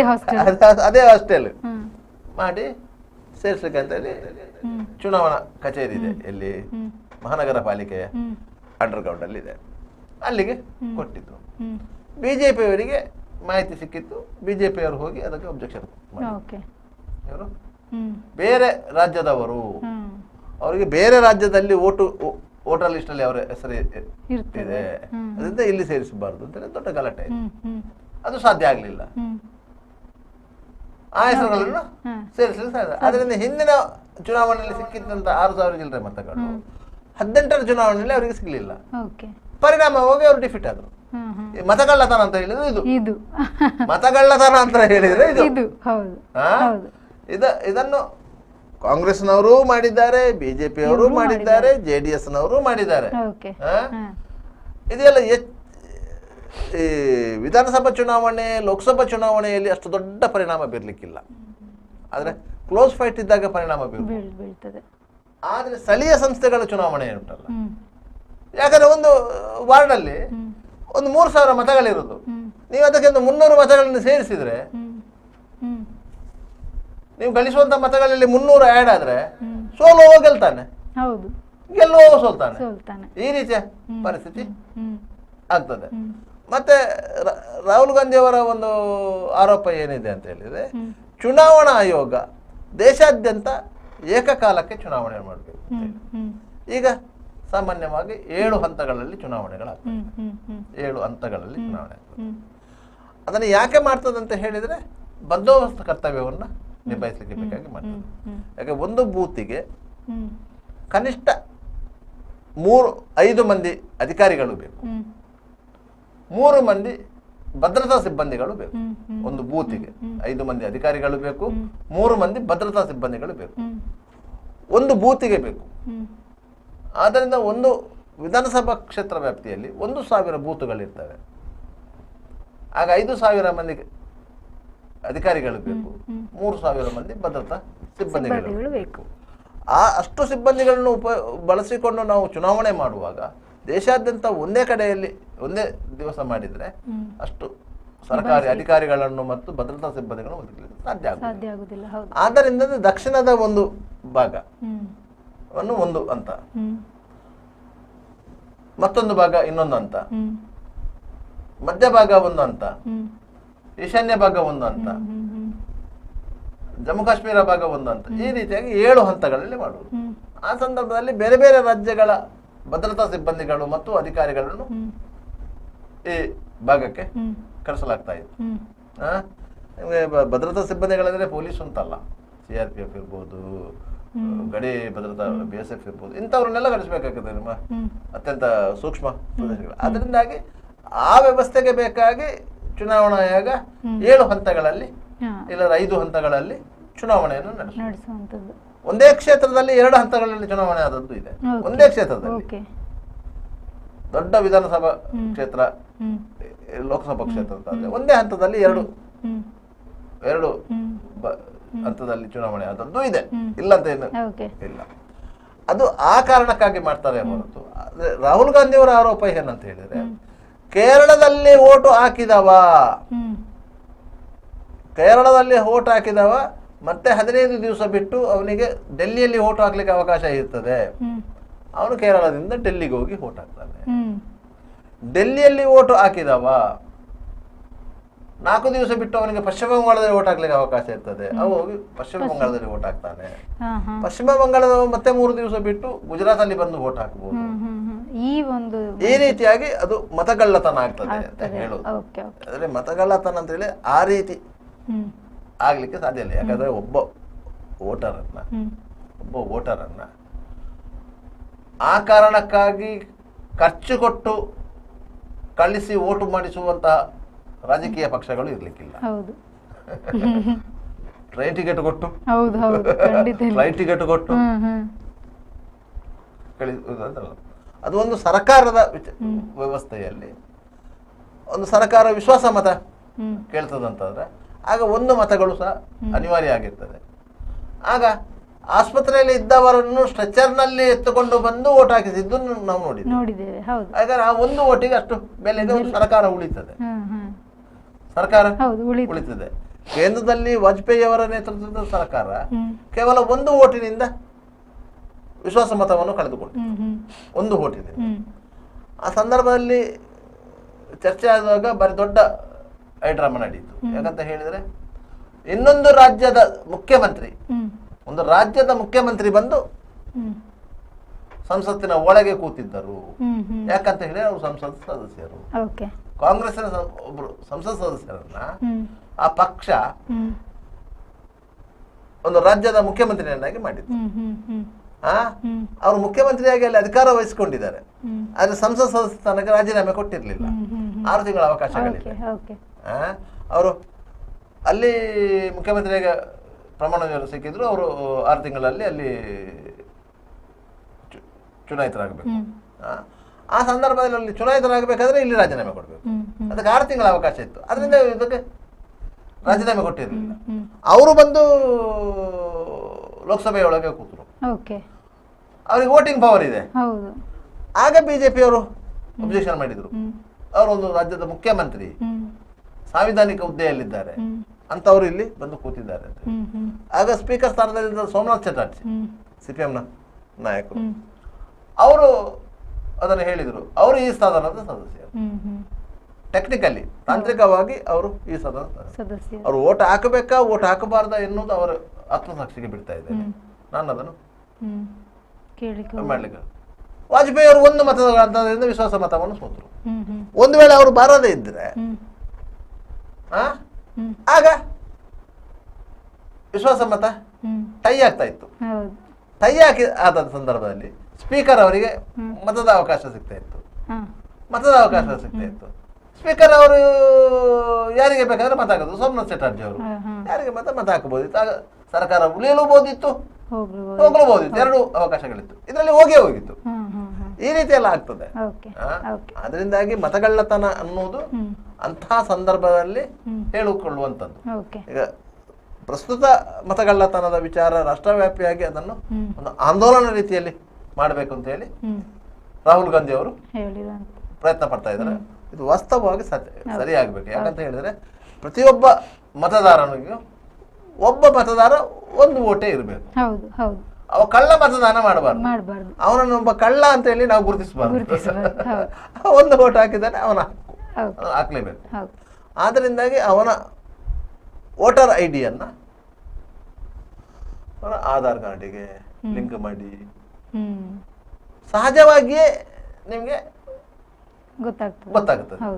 ಹಾಸ್ಟೆಲ್ ಮಾಡಿ ಸೇರಿಸಲಿಕ್ಕೆ ಅಂತ ಹೇಳಿ ಚುನಾವಣಾ ಕಚೇರಿ ಇದೆ ಇಲ್ಲಿ ಮಹಾನಗರ ಪಾಲಿಕೆಯ ಅಂಡರ್ಗ್ರೌಂಡ್ ಅಲ್ಲಿ ಇದೆ, ಅಲ್ಲಿಗೆ ಕೊಟ್ಟಿದ್ದು. ಬಿಜೆಪಿಯವರಿಗೆ ಮಾಹಿತಿ ಸಿಕ್ಕಿತ್ತು. ಬಿಜೆಪಿಯವರು ಹೋಗಿ ಅದಕ್ಕೆ ಅಬ್ಜೆಕ್ಷನ್ ಮಾಡಿದ್ರು. ಬೇರೆ ರಾಜ್ಯದವರು, ಅವರಿಗೆ ಬೇರೆ ರಾಜ್ಯದಲ್ಲಿ ವೋಟರ್ ಲಿಸ್ಟ್ ಅಲ್ಲಿ ಅವರ ಹೆಸರು ಇದೆ, ಅದರಿಂದ ಇಲ್ಲಿ ಸೇರಿಸಬಾರದು ಅಂತ ದೊಡ್ಡ ಗಲಾಟೆ. ಅದು ಸಾಧ್ಯ ಆಗ್ಲಿಲ್ಲ. ಆ ಹೆಸರುಗಳನ್ನು ಸೇರಿಸಲು ಸಾಧ್ಯ. ಅದರಿಂದ ಹಿಂದಿನ ಚುನಾವಣೆಯಲ್ಲಿ ಸಿಕ್ಕಿದ್ದಂತ 6,000 ಚಿಲ್ಲರೆ ಮತಗಳು 18 ಚುನಾವಣೆಯಲ್ಲಿ ಅವರಿಗೆ ಸಿಗ್ಲಿಲ್ಲ. ಪರಿಣಾಮವಾಗಿ ಅವರು ಡಿಫೀಟ್ ಆದ್ರು. ಮತಗಳ್ಳತನ ಅಂತ ಹೇಳಿದ್ರೆ ಇದು, ಮತಗಳ್ಳತನ ಅಂತ ಹೇಳಿದ್ರೆ ಇದು. ಇದನ್ನು ಕಾಂಗ್ರೆಸ್ನವರು ಮಾಡಿದ್ದಾರೆ, ಬಿಜೆಪಿಯವರು ಮಾಡಿದ್ದಾರೆ, JDS ನವರು ಮಾಡಿದ್ದಾರೆ. ಇದೆಲ್ಲ ಈ ವಿಧಾನಸಭಾ ಚುನಾವಣೆ, ಲೋಕಸಭಾ ಚುನಾವಣೆಯಲ್ಲಿ ಅಷ್ಟು ದೊಡ್ಡ ಪರಿಣಾಮ ಬೀರ್ಲಿಕ್ಕಿಲ್ಲ. ಆದ್ರೆ ಕ್ಲೋಸ್ ಫೈಟ್ ಇದ್ದಾಗ ಪರಿಣಾಮ ಬೀಳ್ತದೆ. ಆದ್ರೆ ಸ್ಥಳೀಯ ಸಂಸ್ಥೆಗಳ ಚುನಾವಣೆ ಉಂಟಲ್ಲ, ಯಾಕಂದ್ರೆ ಒಂದು ವಾರ್ಡ್ ಅಲ್ಲಿ ಒಂದು 3,000 ಮತಗಳಿರುವುದು. ನೀವು ಅದಕ್ಕೆ ಒಂದು 300 ಮತಗಳನ್ನು ಸೇರಿಸಿದ್ರೆ, ನೀವು ಗಳಿಸುವಂತ ಮತಗಳಲ್ಲಿ 300 ಆಡ್ ಆದ್ರೆ ಸೋಲುವ ಗೆಲ್ತಾನೆ, ಗೆಲ್ಲುವ ಸೋಲ್ತಾನೆ. ಈ ರೀತಿಯ ಪರಿಸ್ಥಿತಿ ಆಗ್ತದೆ. ಮತ್ತೆ ರಾಹುಲ್ ಗಾಂಧಿ ಅವರ ಒಂದು ಆರೋಪ ಏನಿದೆ ಅಂತ ಹೇಳಿದ್ರೆ, ಚುನಾವಣಾ ಆಯೋಗ ದೇಶಾದ್ಯಂತ ಏಕಕಾಲಕ್ಕೆ ಚುನಾವಣೆ ಮಾಡಬೇಕು. ಈಗ ಸಾಮಾನ್ಯವಾಗಿ 7 ಹಂತಗಳಲ್ಲಿ ಚುನಾವಣೆಗಳಾಗ್ತದೆ. 7 ಹಂತಗಳಲ್ಲಿ ಚುನಾವಣೆ ಆಗ್ತದೆ. ಅದನ್ನು ಯಾಕೆ ಮಾಡ್ತದೆ ಅಂತ ಹೇಳಿದ್ರೆ, ಬಂದೋಬಸ್ತ್ ಕರ್ತವ್ಯವನ್ನ ನಿಭಾಯಿಸಲಿಕ್ಕೆ ಬೇಕಾಗಿ ಮಾಡ್ತದೆ. ಯಾಕೆ ಒಂದು ಬೂತಿಗೆ ಕನಿಷ್ಠ 5 ಮಂದಿ ಅಧಿಕಾರಿಗಳು ಬೇಕು, 3 ಮಂದಿ ಭದ್ರತಾ ಸಿಬ್ಬಂದಿಗಳು ಬೇಕು. ಒಂದು ಬೂತಿಗೆ 5 ಮಂದಿ ಅಧಿಕಾರಿಗಳು ಬೇಕು, 3 ಮಂದಿ ಭದ್ರತಾ ಸಿಬ್ಬಂದಿಗಳು ಬೇಕು, ಒಂದು ಬೂತಿಗೆ ಬೇಕು. ಆದ್ದರಿಂದ ಒಂದು ವಿಧಾನಸಭಾ ಕ್ಷೇತ್ರ ವ್ಯಾಪ್ತಿಯಲ್ಲಿ 1,000 ಬೂತುಗಳಿರ್ತವೆ. ಆಗ 5,000 ಮಂದಿ ಅಧಿಕಾರಿಗಳು ಬೇಕು, 3,000 ಮಂದಿ ಭದ್ರತಾ ಸಿಬ್ಬಂದಿಗಳು ಬೇಕು. ಅಷ್ಟು ಸಿಬ್ಬಂದಿಗಳನ್ನು ಬಳಸಿಕೊಂಡು ನಾವು ಚುನಾವಣೆ ಮಾಡುವಾಗ ದೇಶಾದ್ಯಂತ ಒಂದೇ ಕಡೆಯಲ್ಲಿ ಒಂದೇ ದಿವಸ ಮಾಡಿದ್ರೆ ಅಷ್ಟು ಸರ್ಕಾರಿ ಅಧಿಕಾರಿಗಳನ್ನು ಮತ್ತು ಭದ್ರತಾ ಸಿಬ್ಬಂದಿಗಳನ್ನು ಒದಗಿಸಲಿಕ್ಕೆ ಸಾಧ್ಯ ಆಗುವುದಿಲ್ಲ. ಆದ್ದರಿಂದ ದಕ್ಷಿಣದ ಒಂದು ಭಾಗ ಒಂದು ಅಂತ, ಮತ್ತೊಂದು ಭಾಗ ಇನ್ನೊಂದು ಅಂತ ಮಧ್ಯಭಾಗ ಒಂದು ಹಂತ, ಈಶಾನ್ಯ ಭಾಗ ಒಂದು ಹಂತ, ಜಮ್ಮು ಕಾಶ್ಮೀರ ಭಾಗ ಒಂದು ಹಂತ, ಈ ರೀತಿಯಾಗಿ 7 ಹಂತಗಳಲ್ಲಿ ಮಾಡುವುದು. ಆ ಸಂದರ್ಭದಲ್ಲಿ ಬೇರೆ ಬೇರೆ ರಾಜ್ಯಗಳ ಭದ್ರತಾ ಸಿಬ್ಬಂದಿಗಳು ಮತ್ತು ಅಧಿಕಾರಿಗಳನ್ನು ಈ ಭಾಗಕ್ಕೆ ಕರೆಸಲಾಗ್ತಾ ಇತ್ತು. ಭದ್ರತಾ ಸಿಬ್ಬಂದಿಗಳಂದ್ರೆ ಪೊಲೀಸ್ ಅಂತಲ್ಲ, CRPF ಇರ್ಬೋದು, ಗಡಿ ಭದ್ರತಾ BSF ಇರ್ಬೋದು, ಇಂಥವ್ರನ್ನೆಲ್ಲ ಕಳಿಸ್ಬೇಕಾಗ್ತದೆ ನಿಮ್ಮ ಅತ್ಯಂತ ಸೂಕ್ಷ್ಮ ಪ್ರದೇಶಗಳು. ಅದರಿಂದಾಗಿ ಆ ವ್ಯವಸ್ಥೆಗೆ ಬೇಕಾಗಿ ಚುನಾವಣಾ ಆಯೋಗ 7 ಹಂತಗಳಲ್ಲಿ ಇಲ್ಲ 5 ಹಂತಗಳಲ್ಲಿ ಚುನಾವಣೆಯನ್ನು ನಡೆಸುವಂಥದ್ದು. ಒಂದೇ ಕ್ಷೇತ್ರದಲ್ಲಿ 2 ಹಂತಗಳಲ್ಲಿ ಚುನಾವಣೆ ಆದದ್ದು ಇದೆ. ಒಂದೇ ಕ್ಷೇತ್ರದಲ್ಲಿ ದೊಡ್ಡ ವಿಧಾನಸಭಾ ಕ್ಷೇತ್ರ, ಲೋಕಸಭಾ ಕ್ಷೇತ್ರ ಅಂತ ಒಂದೇ ಹಂತದಲ್ಲಿ ಎರಡು ಹಂತದಲ್ಲಿ ಚುನಾವಣೆ ಆದದ್ದು ಇದೆ. ಇಲ್ಲ ಅಂತ ಏನು ಇಲ್ಲ. ಅದು ಆ ಕಾರಣಕ್ಕಾಗಿ ಮಾಡ್ತಾರೆ ಹೊರತು ರಾಹುಲ್ ಗಾಂಧಿ ಅವರ ಆರೋಪ ಏನಂತ ಹೇಳಿದ್ರೆ, ಕೇರಳದಲ್ಲಿ ಓಟು ಹಾಕಿದವ ಮತ್ತೆ 15 ದಿವಸ ಬಿಟ್ಟು ಅವನಿಗೆ ಡೆಲ್ಲಿಯಲ್ಲಿ ಓಟು ಹಾಕ್ಲಿಕ್ಕೆ ಅವಕಾಶ ಇರ್ತದೆ. ಅವನು ಕೇರಳದಿಂದ ಡೆಲ್ಲಿಗೆ ಹೋಗಿ ಓಟ್ ಹಾಕ್ತಾನೆ. ಡೆಲ್ಲಿಯಲ್ಲಿ ಓಟು ಹಾಕಿದವ 4 ದಿವಸ ಬಿಟ್ಟು ಅವನಿಗೆ ಪಶ್ಚಿಮ ಬಂಗಾಳದಲ್ಲಿ ಓಟ್ ಹಾಕ್ಲಿಕ್ಕೆ ಅವಕಾಶ ಇರ್ತದೆ. ಅವು ಹೋಗಿ ಪಶ್ಚಿಮ ಬಂಗಾಳದಲ್ಲಿ ಓಟ್ ಹಾಕ್ತಾನೆ. ಪಶ್ಚಿಮ ಬಂಗಾಳದ ಮತ್ತೆ 3 ದಿವಸ ಬಿಟ್ಟು ಗುಜರಾತ್ ಅಲ್ಲಿ ಬಂದು ಓಟ್ ಹಾಕಬಹುದು. ಈ ರೀತಿಯಾಗಿ ಅದು ಮತಗಳ್ಳತನ ಆಗ್ತದೆ ಅಂತ ಹೇಳೋದು. ಆದ್ರೆ ಮತಗಳ್ಳತನ ಅಂತ ಹೇಳಿ ಆ ರೀತಿ ಆಗ್ಲಿಕ್ಕೆ ಸಾಧ್ಯ ಇಲ್ಲ. ಯಾಕಂದ್ರೆ ಒಬ್ಬ ವೋಟರನ್ನ ಆ ಕಾರಣಕ್ಕಾಗಿ ಖರ್ಚು ಕೊಟ್ಟು ಕಳಿಸಿ ಓಟು ಮಾಡಿಸುವಂತಹ ರಾಜಕೀಯ ಪಕ್ಷಗಳು ಇರ್ಲಿಕ್ಕಿಲ್ಲ. ಟ್ರೈನ್ ಟಿಕೆಟ್ ಕೊಟ್ಟು ಫ್ಲೈಟ್ ಟಿಕೆಟ್ ಕೊಟ್ಟು ಅದು ಒಂದು ಸರ್ಕಾರದ ವ್ಯವಸ್ಥೆಯಲ್ಲಿ ಒಂದು ಸರ್ಕಾರ ವಿಶ್ವಾಸ ಮತ ಕೇಳ್ತದಂತಂದ್ರೆ ಆಗ 1 ಮತಗಳು ಸಹ ಅನಿವಾರ್ಯ ಆಗಿರ್ತದೆ. ಆಗ ಆಸ್ಪತ್ರೆಯಲ್ಲಿ ಇದ್ದವರನ್ನು ಸ್ಟ್ರೆಚರ್ನಲ್ಲಿ ಎತ್ತುಕೊಂಡು ಬಂದು ಓಟ್ ಹಾಕಿಸಿದ್ದು ನಾವು ನೋಡಿದ್ದೇವೆ. ಹಾಗಾದ್ರೆ ಆ 1 ಓಟಿಗೆ ಅಷ್ಟು ಬೆಲೆಗೆ ಸರ್ಕಾರ ಉಳಿತದೆ. ಉಳಿತದೆ. ಕೇಂದ್ರದಲ್ಲಿ ವಾಜಪೇಯಿ ಅವರ ನೇತೃತ್ವದ ಸರ್ಕಾರ ಕೇವಲ 1 ಓಟಿನಿಂದ ವಿಶ್ವಾಸ ಮತವನ್ನು ಕಳೆದುಕೊಂಡು 1 ಓಟಿನಿಂದ. ಆ ಸಂದರ್ಭದಲ್ಲಿ ಚರ್ಚೆ ಆಗುವಾಗ ಬರೀ ದೊಡ್ಡ ಐಡ್ರಾಮ ನಡೀತು. ಯಾಕಂತ ಹೇಳಿದ್ರೆ ಇನ್ನೊಂದು ರಾಜ್ಯದ ಮುಖ್ಯಮಂತ್ರಿ ಬಂದು ಸಂಸತ್ತಿನ ಒಳಗೆ ಕೂತಿದ್ದರು. ಯಾಕಂತ ಹೇಳಿದ್ರೆ ಅವರು ಸಂಸತ್ ಸದಸ್ಯರು. ಕಾಂಗ್ರೆಸ್ನ ಒಬ್ರು ಸಂಸತ್ ಸದಸ್ಯರನ್ನ ಆ ಪಕ್ಷ ಒಂದು ರಾಜ್ಯದ ಮುಖ್ಯಮಂತ್ರಿಯನ್ನಾಗಿ ಮಾಡಿದ್ರು. ಅವರು ಮುಖ್ಯಮಂತ್ರಿಯಾಗಿ ಅಲ್ಲಿ ಅಧಿಕಾರ ವಹಿಸಿಕೊಂಡಿದ್ದಾರೆ. ಆದ್ರೆ ಸಂಸತ್ ಸದಸ್ಯ ಸ್ಥಾನಕ್ಕೆ ರಾಜೀನಾಮೆ ಕೊಟ್ಟಿರ್ಲಿಲ್ಲ. 6 ತಿಂಗಳ ಅವಕಾಶಗಳಿದೆ. ಅವರು ಅಲ್ಲಿ ಮುಖ್ಯಮಂತ್ರಿಯಾಗಿ ಪ್ರಮಾಣ ಸಿಕ್ಕಿದ್ರು. ಅವರು 6 ತಿಂಗಳಲ್ಲಿ ಅಲ್ಲಿ ಚುನಾಯಿತರಾಗಬೇಕು. ಆ ಸಂದರ್ಭದಲ್ಲಿ ಅಲ್ಲಿ ಚುನಾಯಿತರಾಗಬೇಕಾದ್ರೆ ಇಲ್ಲಿ ರಾಜೀನಾಮೆ ಕೊಡಬೇಕು. ಅದಕ್ಕೆ 6 ತಿಂಗಳ ಅವಕಾಶ ಇತ್ತು. ಅದರಿಂದ ಇದಕ್ಕೆ ರಾಜೀನಾಮೆ ಕೊಟ್ಟಿರಲಿಲ್ಲ. ಅವರು ಬಂದು ಲೋಕಸಭೆಯೊಳಗೆ ಕೂತರು. ಅವ್ರಿಗೆ ವೋಟಿಂಗ್ ಪವರ್ ಇದೆ. ಆಗ ಬಿಜೆಪಿಯವರು ಅಬ್ಜೆಕ್ಷನ್ ಮಾಡಿದ್ರು. ಅವರೊಂದು ರಾಜ್ಯದ ಮುಖ್ಯಮಂತ್ರಿ ಸಾಂವಿಧಾನಿಕ ಹುದ್ದೆಯಲ್ಲಿದ್ದಾರೆ ಅಂತವ್ರು ಇಲ್ಲಿ ಬಂದು ಕೂತಿದ್ದಾರೆ ಅಂತ. ಆಗ ಸ್ಪೀಕರ್ ಸ್ಥಾನದಲ್ಲಿದ್ದ ಸೋಮನಾಥ್ ಚಟರ್ಜಿ, CPM ನ ನಾಯಕರು, ಅವರು ಅದನ್ನು ಹೇಳಿದರು. ಅವರು ಈ ಸದನದ ಸದಸ್ಯರು. ಟೆಕ್ನಿಕಲಿ, ತಾಂತ್ರಿಕವಾಗಿ ಅವರು ಈ ಸದಸ್ಯ. ಅವರು ಓಟ್ ಹಾಕಬೇಕಾ ಓಟ್ ಹಾಕಬಾರ್ದ ಎನ್ನುವುದು ಅವರ ಆತ್ಮಸಾಕ್ಷಿಗೆ ಬಿಡ್ತಾ ಇದ್ದೇನೆ. ನಾನು ಅದನ್ನು ಮಾಡ್ಲಿಕ್ಕೆ ವಾಜಪೇಯಿ ಅವರು 1 ಮತದ ಅಂತರದಿಂದ ವಿಶ್ವಾಸ ಮತವನ್ನು ಸೋತರು. ಒಂದು ವೇಳೆ ಅವರು ಬಾರದೇ ಇದ್ರೆ ಆಗ ವಿಶ್ವಾಸ ಮತ ಟೈ ಆಗ್ತಾ ಇತ್ತು. ಟೈ ಆದ ಸಂದರ್ಭದಲ್ಲಿ ಸ್ಪೀಕರ್ ಅವರಿಗೆ ಮತದ ಅವಕಾಶ ಸಿಗ್ತಾ ಇತ್ತು. ಸ್ಪೀಕರ್ ಅವರು ಯಾರಿಗೆ ಬೇಕಾದ್ರೆ ಮತ ಹಾಕೋದು. ಸೋಮನಾಥ್ ಚಟರ್ಜಿ ಅವರು ಯಾರಿಗೆ ಮತ ಹಾಕಬಹುದಿತ್ತು. ಆಗ ಸರ್ಕಾರ ಉಳಿಯಲೂಬಹುದಿತ್ತು, ಹೋಗಲೂಬಹುದಿತ್ತು. 2 ಅವಕಾಶಗಳಿತ್ತು. ಇದರಲ್ಲಿ ಹೋಗಿತ್ತು. ಈ ರೀತಿ ಎಲ್ಲ ಆಗ್ತದೆ. ಅದರಿಂದಾಗಿ ಮತಗಳ್ಳತನ ಅನ್ನೋದು ಅಂತಹ ಸಂದರ್ಭದಲ್ಲಿ ಹೇಳಿಕೊಳ್ಳುವಂಥದ್ದು. ಈಗ ಪ್ರಸ್ತುತ ಮತಗಳ್ಳತನದ ವಿಚಾರ ರಾಷ್ಟ್ರವ್ಯಾಪಿಯಾಗಿ ಅದನ್ನು ಒಂದು ಆಂದೋಲನ ರೀತಿಯಲ್ಲಿ ಮಾಡಬೇಕು ಅಂತ ಹೇಳಿ ರಾಹುಲ್ ಗಾಂಧಿ ಅವರು ಪ್ರಯತ್ನ ಪಡ್ತಾ ಇದ್ದಾರೆ. ಇದು ವಾಸ್ತವವಾಗಿ ಸರಿಯಾಗಬೇಕು. ಯಾಕಂತ ಹೇಳಿದ್ರೆ ಪ್ರತಿಯೊಬ್ಬ ಮತದಾರನಿಗೂ ಒಬ್ಬ ಮತದಾರ 1 ವೋಟೇ ಇರಬೇಕು. ಅವ ಕಳ್ಳ ಮತದಾನ ಮಾಡಬಾರ್ದು. ಅವನನ್ನು ಒಬ್ಬ ಕಳ್ಳ ಅಂತ ಹೇಳಿ ನಾವು ಗುರುತಿಸಬಾರ್ದು. 1 ವೋಟ್ ಹಾಕಿದ್ದಾನೆ, ಅವನ ಹೌದು. ಹಾಕ್ಲೇಬೇಕು. ಹೌದು. ಆದ್ದರಿಂದಾಗಿ ಅವನ ವೋಟರ್ ಐ ಡಿಯನ್ನು ಅವನ ಆಧಾರ್ ಕಾರ್ಡಿಗೆ ಲಿಂಕ್ ಮಾಡಿ ಸಹಜವಾಗಿಯೇ ನಿಮಗೆ ಗೊತ್ತಾಗ್ತದೆ.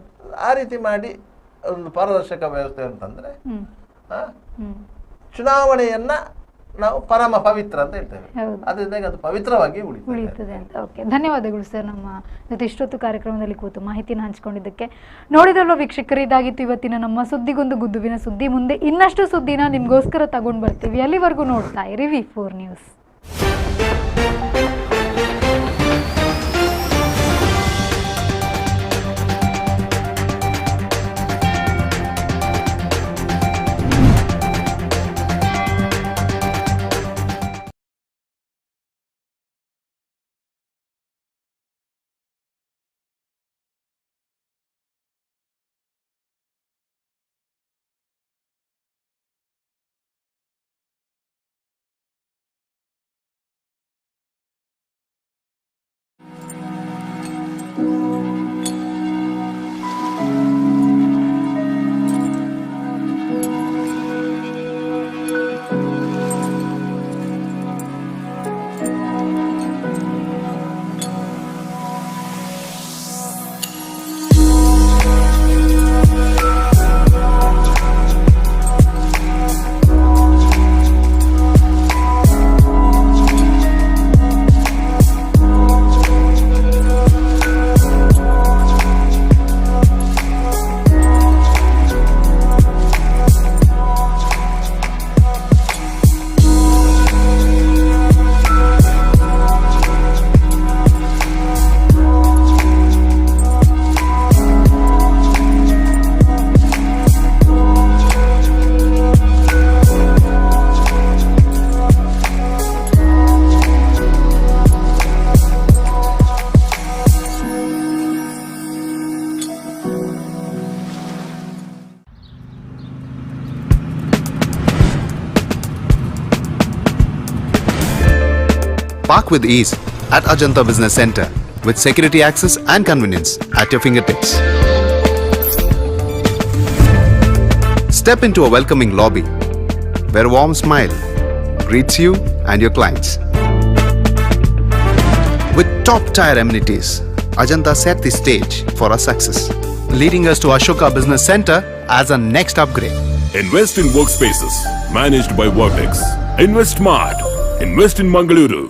ಆ ರೀತಿ ಮಾಡಿ ಒಂದು ಪಾರದರ್ಶಕ ವ್ಯವಸ್ಥೆ ಅಂತಂದ್ರೆ ಚುನಾವಣೆಯನ್ನ ನಾವು ಪರಮ ಪವಿತ್ರ ಅಂತ ಹೇಳ್ತೇವೆ. ಅದರಿಂದ ಅದು ಪವಿತ್ರವಾಗಿ ಉಳಿತದೆ ಅಂತ. ಓಕೆ, ಧನ್ಯವಾದಗಳು ಸರ್ ನಮ್ಮ ಜೊತೆ ಇಷ್ಟೊತ್ತು ಕಾರ್ಯಕ್ರಮದಲ್ಲಿ ಕೂತು ಮಾಹಿತಿನ ಹಂಚ್ಕೊಂಡಿದ್ದಕ್ಕೆ. ನೋಡಿದ್ರಲ್ವ ವೀಕ್ಷಕರು, ಇದಾಗಿತ್ತು ಇವತ್ತಿನ ನಮ್ಮ ಸುದ್ದಿಗೊಂದು ಗುದ್ದುವಿನ ಸುದ್ದಿ. ಮುಂದೆ ಇನ್ನಷ್ಟು ಸುದ್ದಿನ ನಿಮ್ಗೋಸ್ಕರ ತಗೊಂಡ್ ಬರ್ತೀವಿ. ಅಲ್ಲಿವರೆಗೂ ನೋಡ್ತಾ ಇರಿ V4 news. Park with ease at Ajanta Business Center with security access and convenience at your fingertips. Step into a welcoming lobby where a warm smile greets you and your clients. With top-tier amenities, Ajanta set the stage for our success, leading us to Ashoka Business Center as a next upgrade. Invest in workspaces managed by Vortex. Invest Smart. Invest in Mangaluru.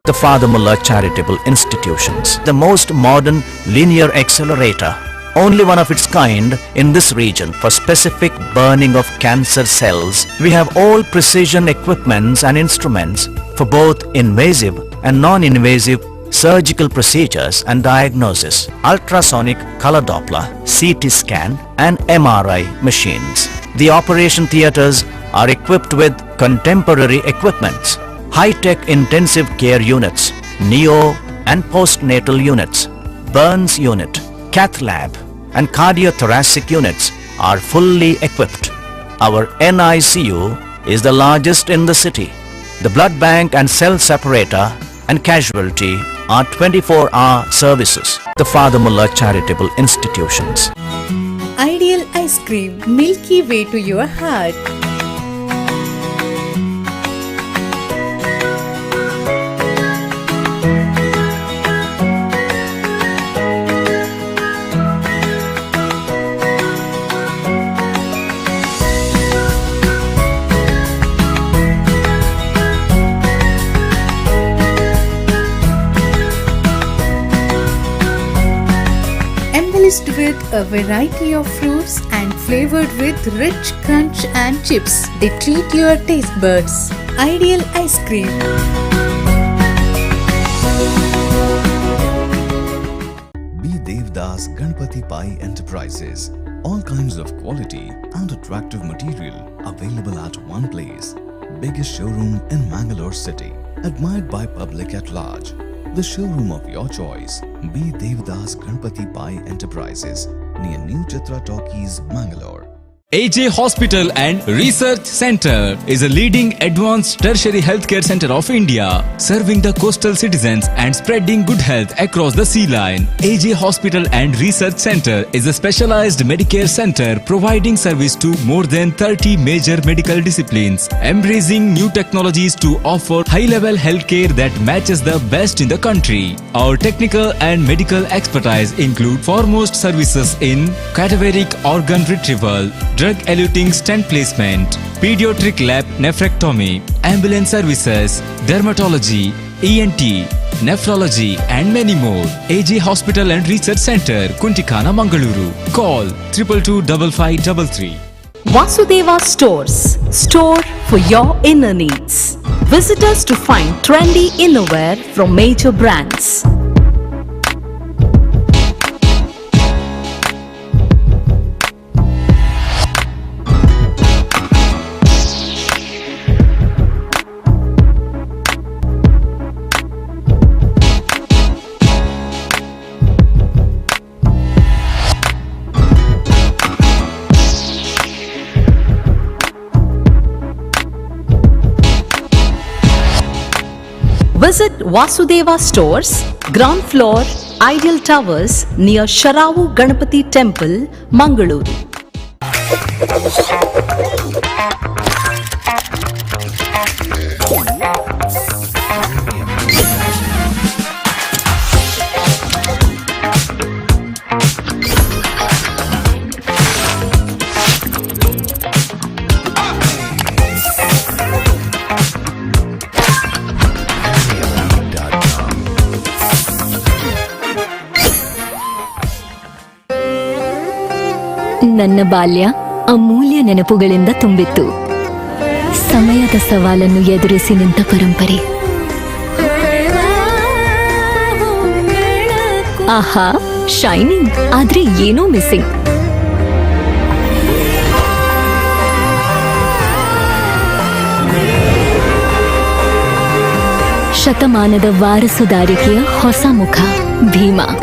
The Father Mullah Charitable Institutions, the most modern linear accelerator, only one of its kind in this region for specific burning of cancer cells. We have all precision equipments and instruments for both invasive and non-invasive surgical procedures and diagnosis, ultrasonic color Doppler, CT scan and MRI machines. The operation theaters are equipped with contemporary equipments, high-tech intensive care units, neo and postnatal units, burns unit, cath lab and cardiothoracic units are fully equipped. Our NICU is the largest in the city. The blood bank and cell separator and casualty are 24-hour services. The Father Mullah Charitable Institutions. Ideal ice cream, milky way to your heart. Embellished with a variety of fruits and flavored with rich crunch and chips. They treat your taste buds. Ideal ice cream. B. Devdas Ganpati Pai Enterprises. All kinds of quality and attractive material available at one place. Biggest showroom in Mangalore city. Admired by public at large. The showroom of your choice. B. Devdas Ganpati Pai Enterprises near New Chitra Talkies, Mangalore. AJ Hospital and Research Center is a leading advanced tertiary healthcare center of India, serving the coastal citizens and spreading good health across the sea line. AJ Hospital and Research Center is a specialized Medicare center providing service to more than 30 major medical disciplines, embracing new technologies to offer high-level healthcare that matches the best in the country. Our technical and medical expertise include foremost services in cadaveric organ retrieval, drug-eluting stent placement, pediatric lab nephrectomy, ambulance services, dermatology, ENT, nephrology and many more. AJ Hospital and Research Center, Kuntikana, Mangaluru. Call 222553. Vasudeva Stores. Store for your inner needs. Visit us to find trendy innerwear from major brands. Visit Vasudeva Stores, ground floor, Ideal Towers near Sharavu Ganapati Temple, Mangaluru. ನನ್ನ ಬಾಲ್ಯ ಅಮೂಲ್ಯ ನೆನಪುಗಳಿಂದ ತುಂಬಿತ್ತು. ಸಮಯದ ಸವಾಲನ್ನು ಎದುರಿಸಿ ನಿಂತ ಪರಂಪರೆ. ಆಹಾ, shining, ಆದ್ರೆ ಏನೋ ಮಿಸ್ಸಿಂಗ್. ಶತಮಾನದ ವಾರಸುದಾರಿಕೆಯ ಹೊಸ ಮುಖ ಭೀಮಾ.